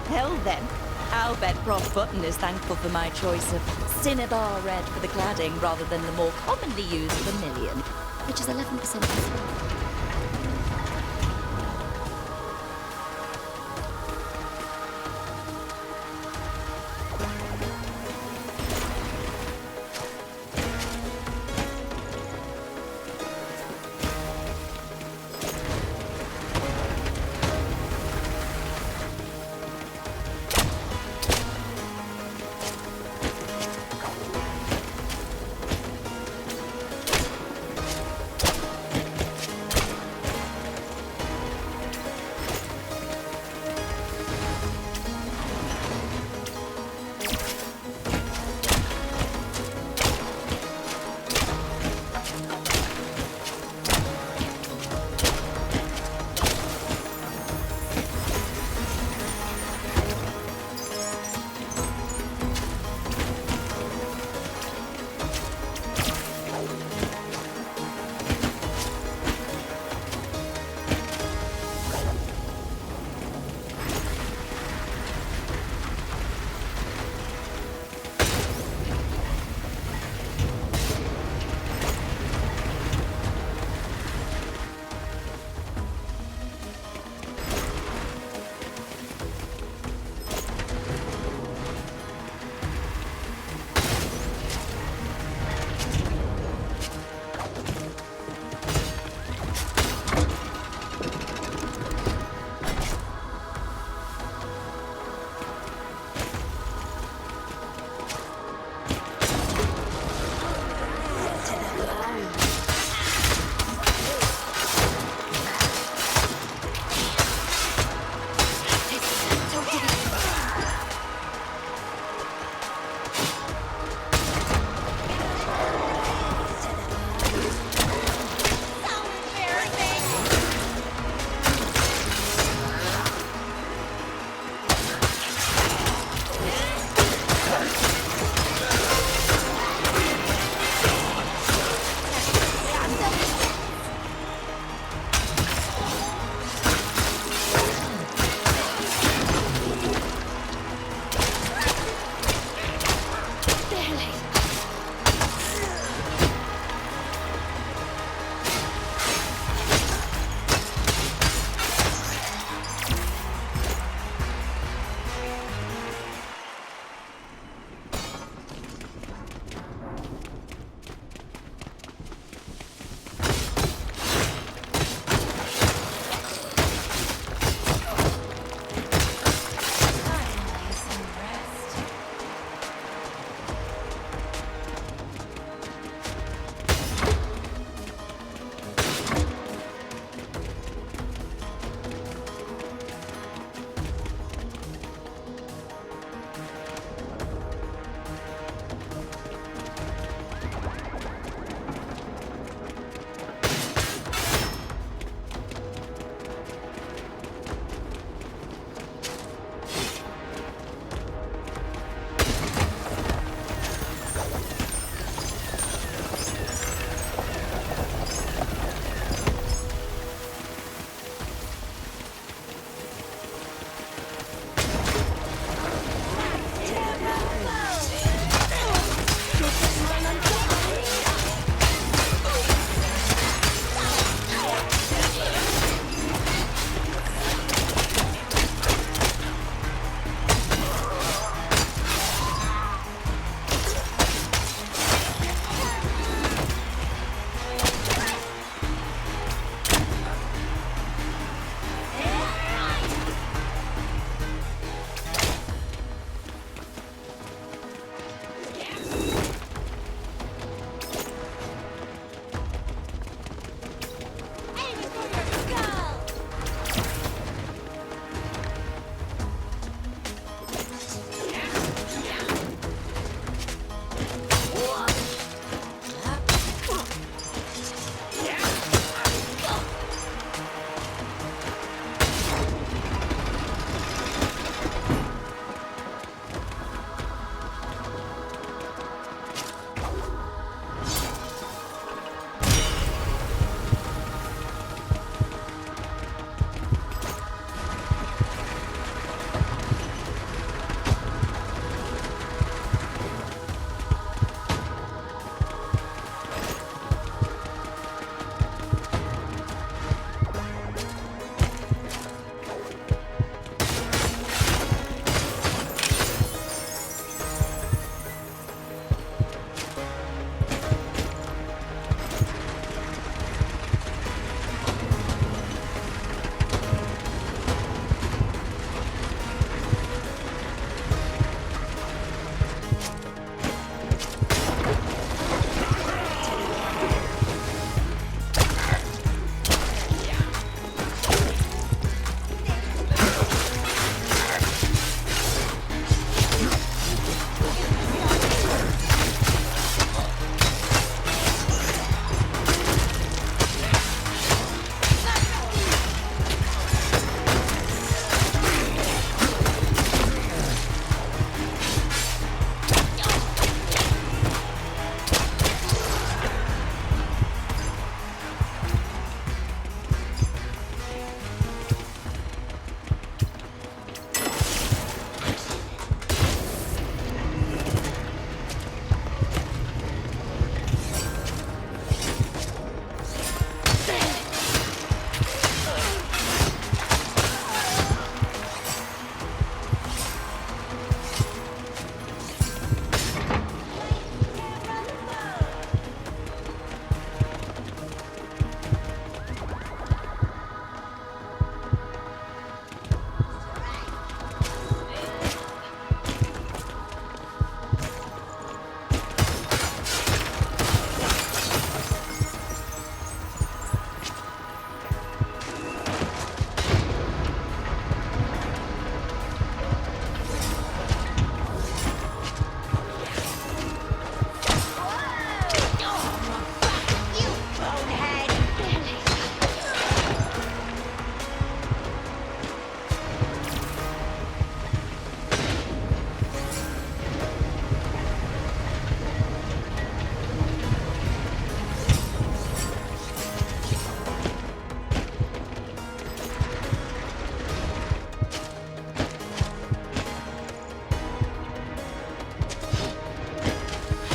Well then, I'll bet Prof. Button is thankful for my choice of Cinnabar Red for the cladding rather than the more commonly used Vermilion, which is 11% visible.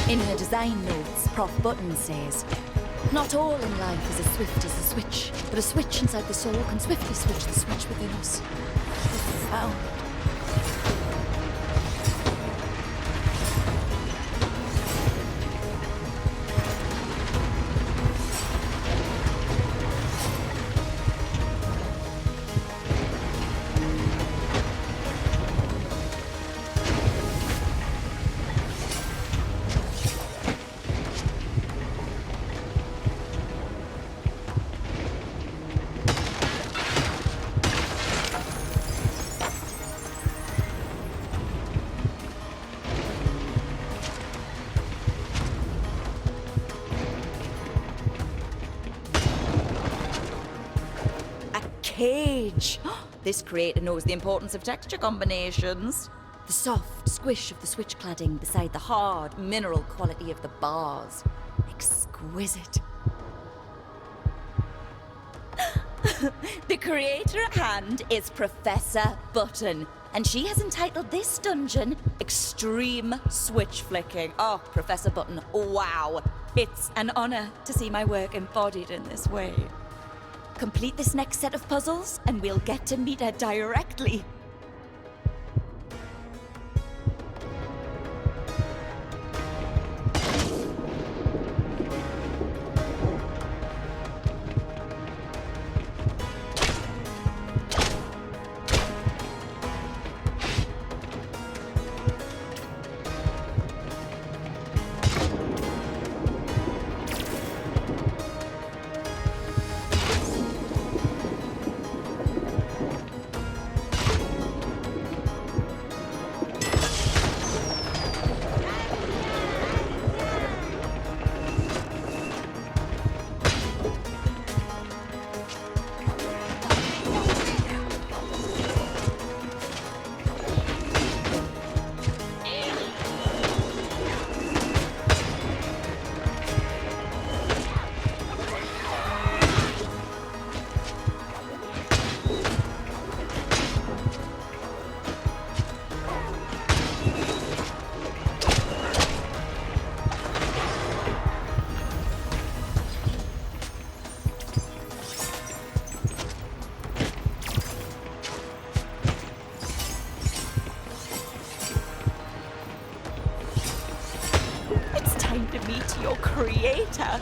In her design notes, Prof. Button says, "Not all in life is as swift as a switch, but a switch inside the soul can swiftly switch the switch within us." Profound. Cage. This creator knows the importance of texture combinations. The soft squish of the switch cladding beside the hard mineral quality of the bars. Exquisite. The creator at hand is Professor Button, and she has entitled this dungeon Extreme Switch Flicking. Oh, Professor Button, wow. It's an honor to see my work embodied in this way. Complete this next set of puzzles, and we'll get to meet her directly. To meet your creator.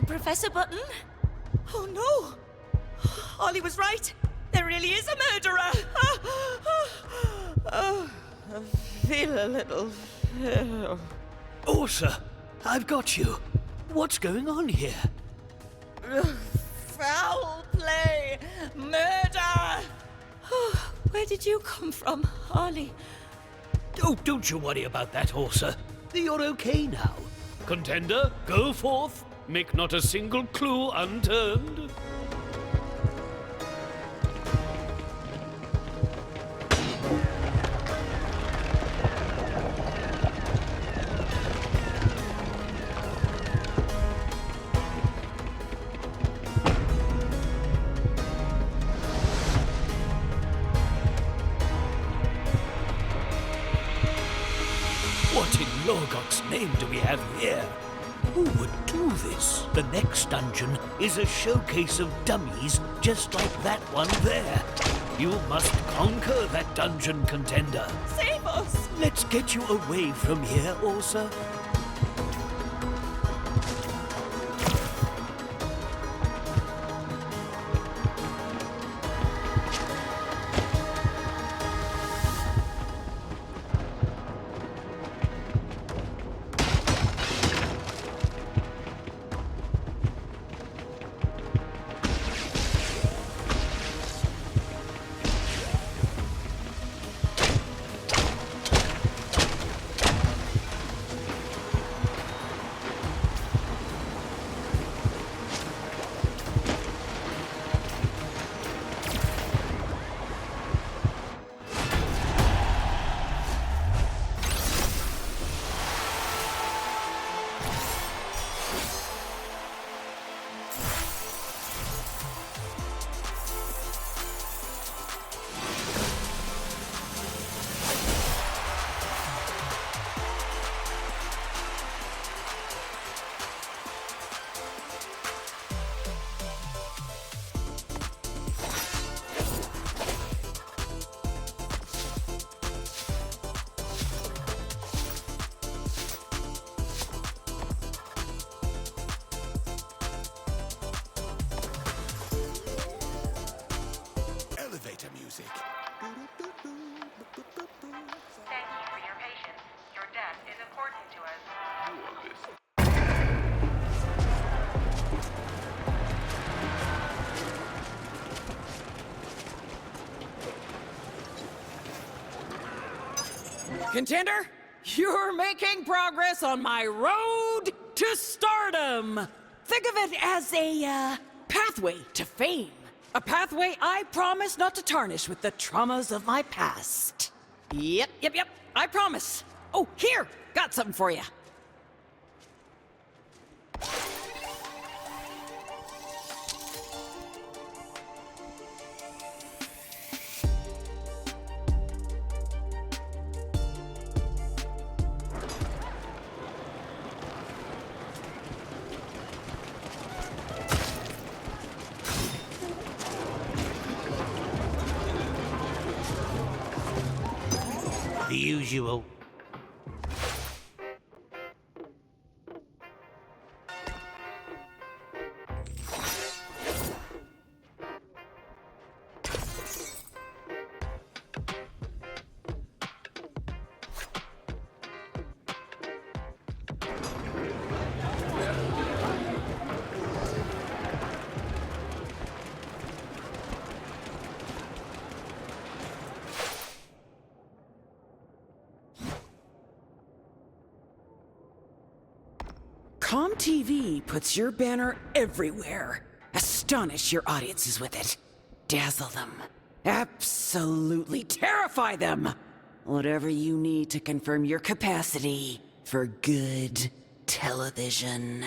Professor Button? Oh no! Ollie was right. There really is a murderer. Oh, I feel a little. Ursa, I've got you. What's going on here? Foul play! Murder! Where did you come from, Ollie? Oh, don't you worry about that, Ursa. You're okay now. Contender, go forth. Make not a single clue unturned. What in Lorgok's name do we have here? Who would do this? The next dungeon is a showcase of dummies just like that one there. You must conquer that dungeon, Contender. Save us! Let's get you away from here, Ursa. Contender, you're making progress on my road to stardom. Think of it as a pathway to fame. A pathway I promise not to tarnish with the traumas of my past. Yep, I promise. Oh, here, got something for you. The usual. ComTV puts your banner everywhere. Astonish your audiences with it. Dazzle them. Absolutely terrify them. Whatever you need to confirm your capacity for good television.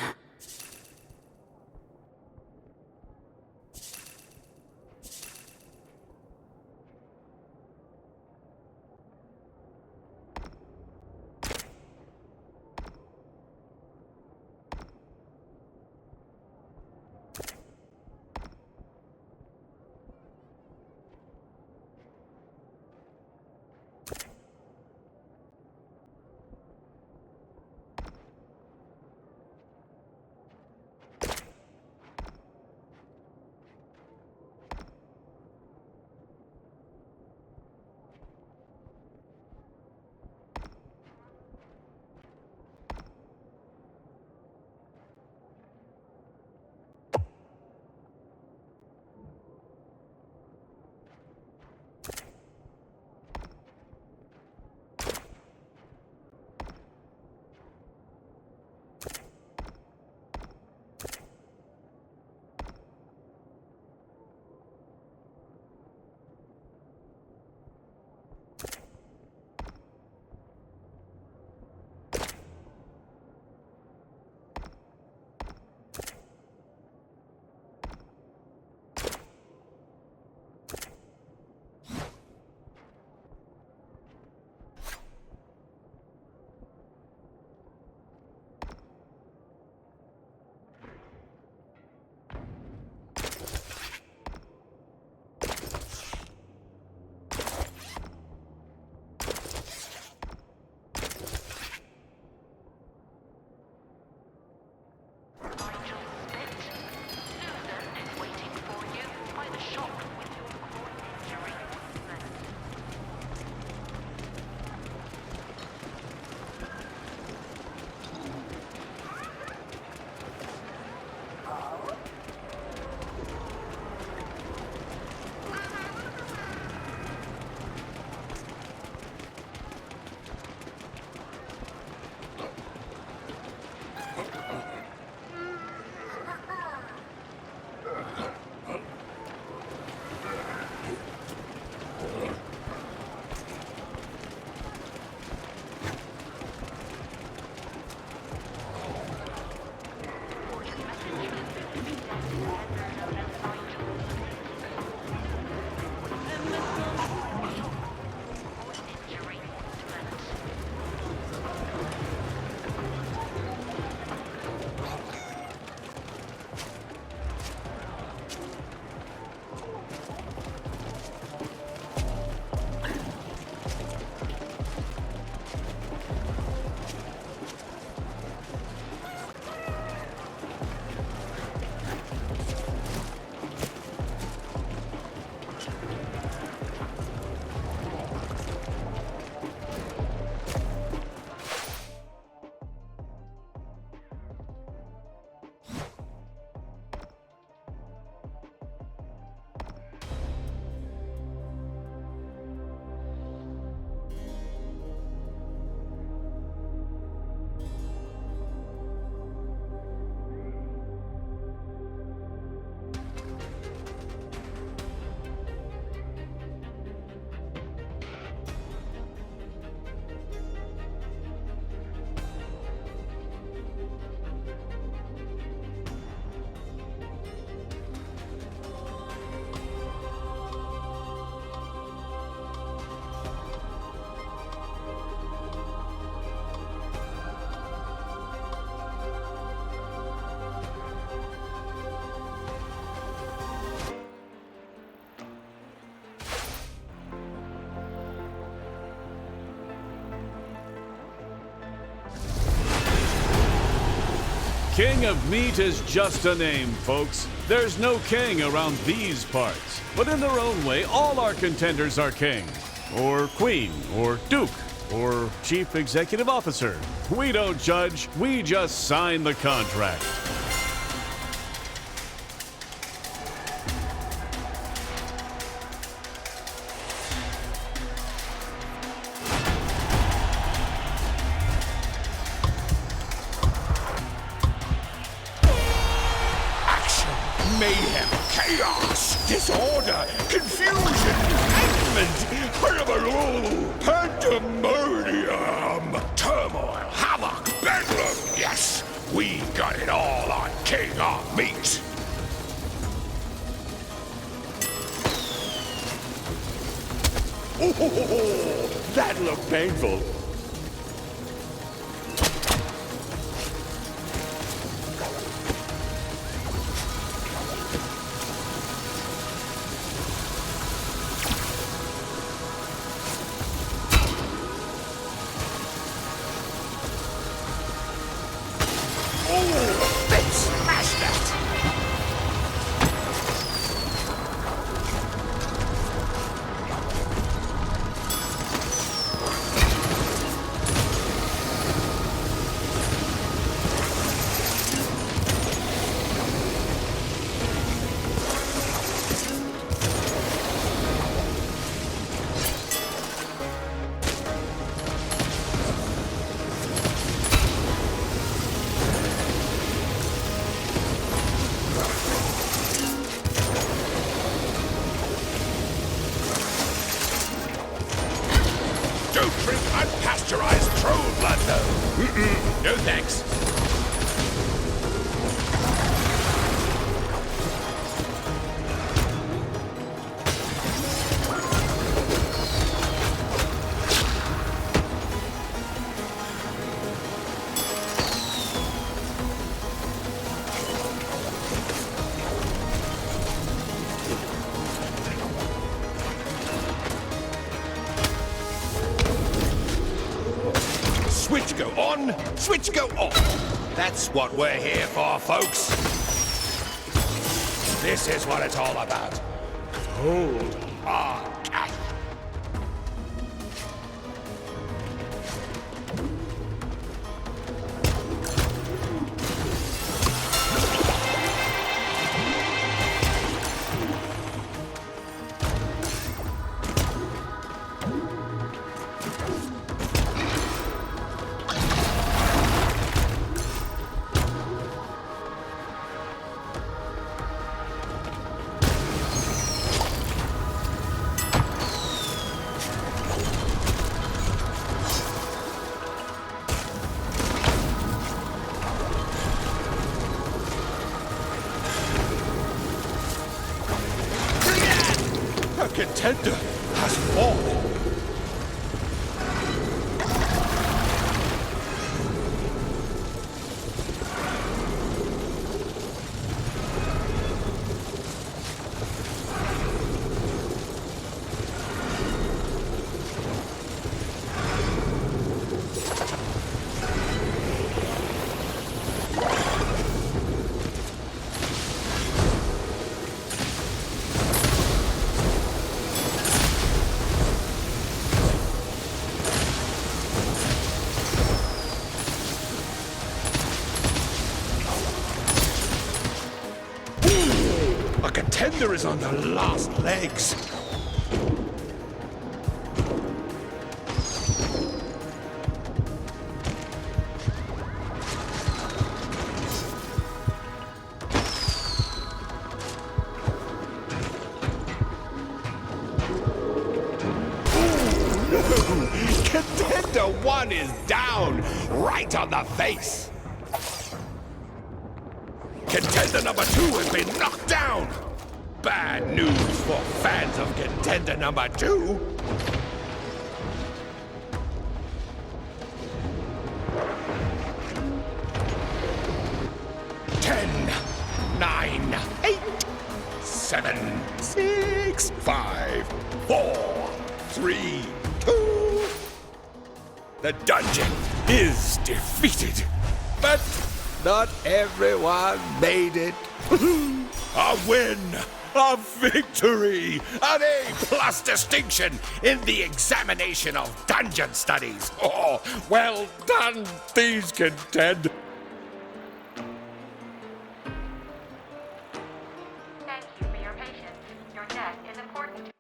King of Meat is just a name, folks. There's no king around these parts. But in their own way, all our contenders are king, or queen, or duke, or chief executive officer. We don't judge, we just sign the contract. Mayhem, chaos, disorder, confusion, entertainment, hullabaloo, pandemonium, turmoil, havoc, bedlam. Yes, we got it all on King of Meat. Oh, that looked painful. Don't drink unpasteurized troll blood, though. No thanks. Switch go on, switch go off. That's what we're here for, folks. This is what it's all about. Cold, hard cash. A contender has fallen. A contender is on the last legs. Ooh, no! Contender 1 is down, right on the face. Contender number 2 has been knocked down. Bad news for fans of contender number 2. Ten, 9, 8, 7, 6, 5, 4, 3, 2. The dungeon is defeated. But not everyone made it. A win! A victory! An A+ distinction in the examination of dungeon studies! Oh, well done, these contend! Thank you for your patience. Your death is important.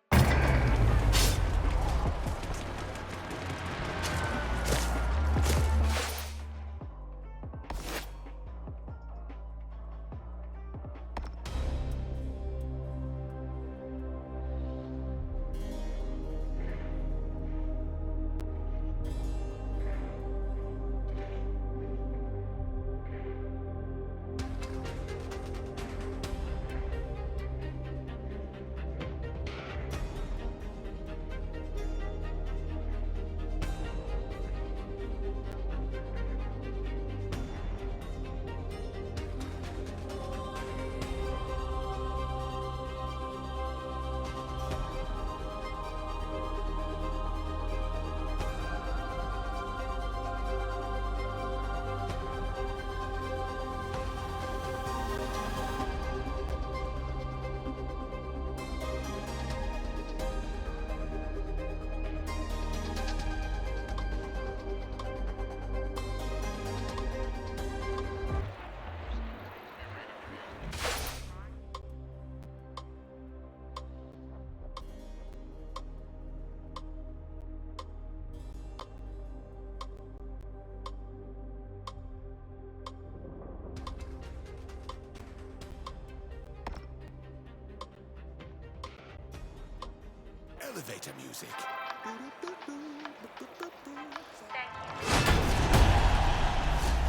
Elevator music.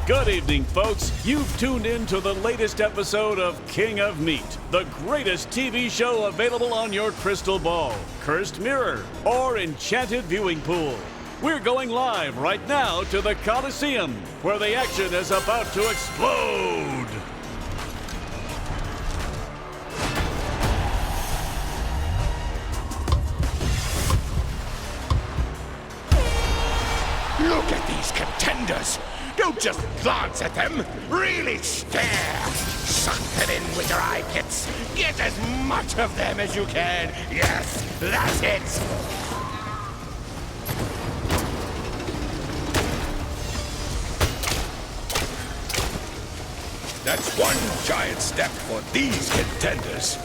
Good evening, folks. You've tuned in to the latest episode of King of Meat, the greatest TV show available on your crystal ball, cursed mirror, or enchanted viewing pool. We're going live right now to the Coliseum, where the action is about to explode. Look at these contenders! Don't just glance at them! Really stare! Suck them in with your eye pits! Get as much of them as you can! Yes, that's it! That's one giant step for these contenders!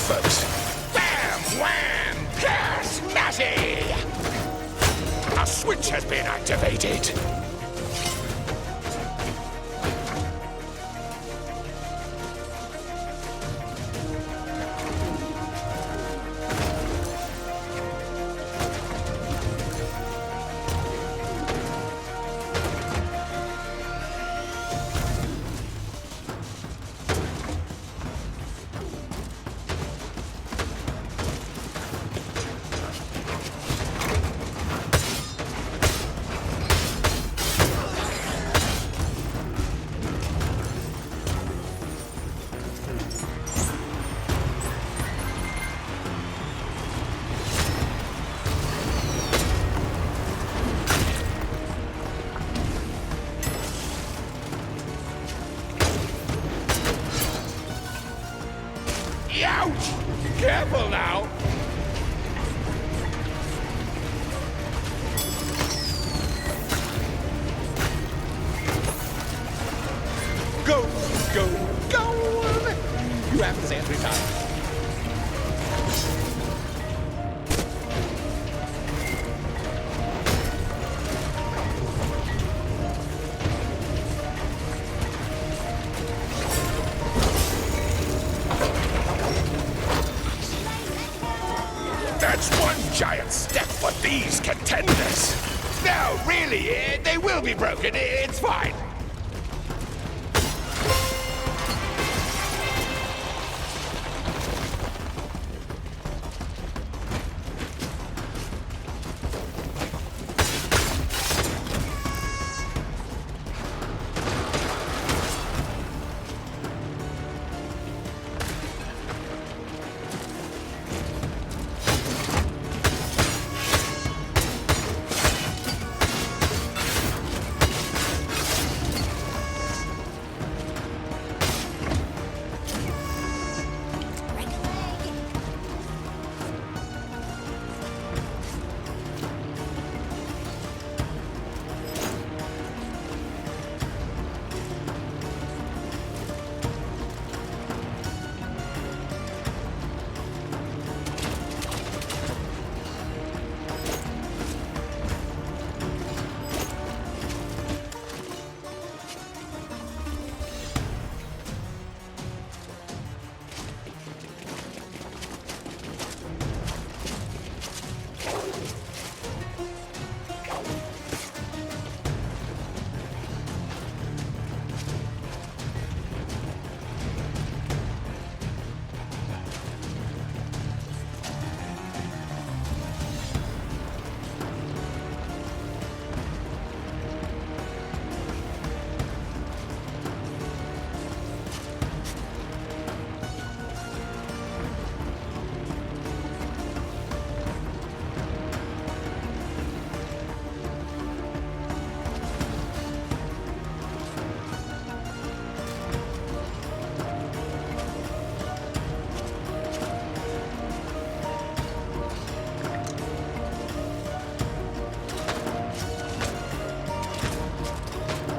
Folks. Bam! Wham! Smashy! A switch has been activated. Ouch! Careful now! Go, go, go! You have to say it 3 times. That's one giant step for these contenders. No, really, they will be broken. It's fine.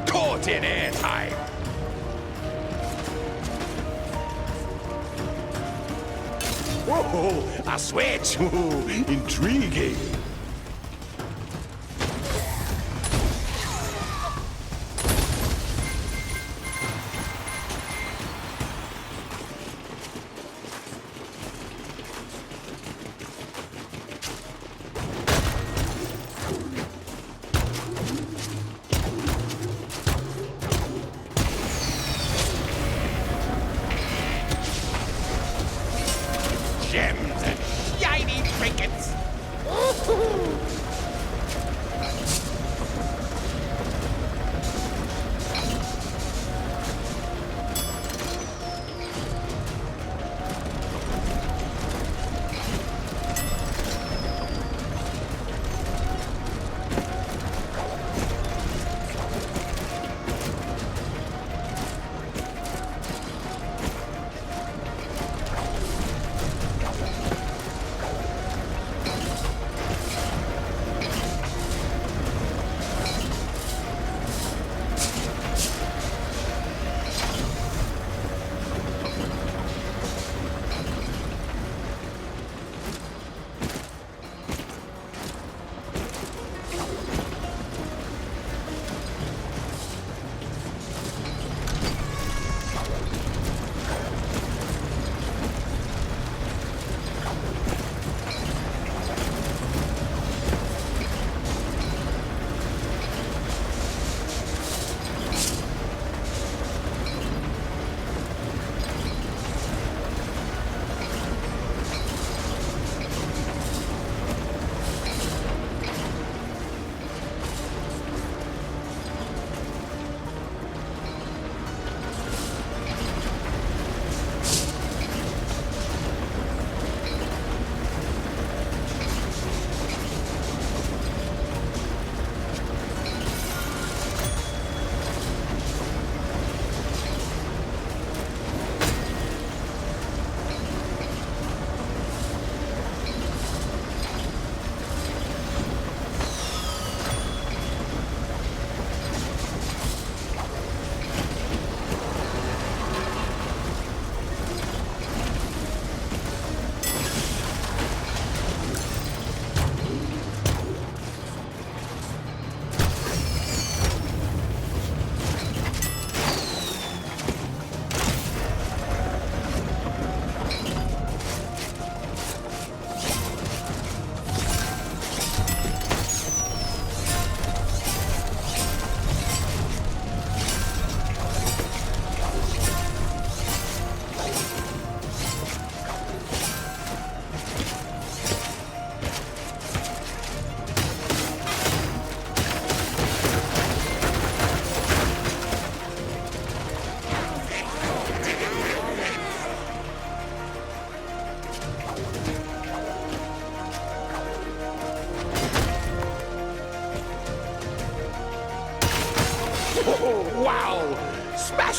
Caught in airtime. Whoa, a switch. Ooh, intriguing. Gems and shiny trinkets.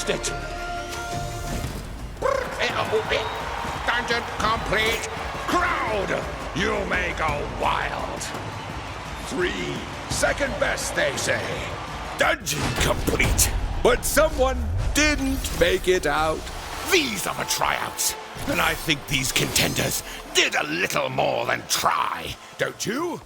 missed it. Dungeon complete. Crowd, you may go wild. 3, second best, they say. Dungeon complete. But someone didn't make it out. These are the tryouts. And I think these contenders did a little more than try. Don't you?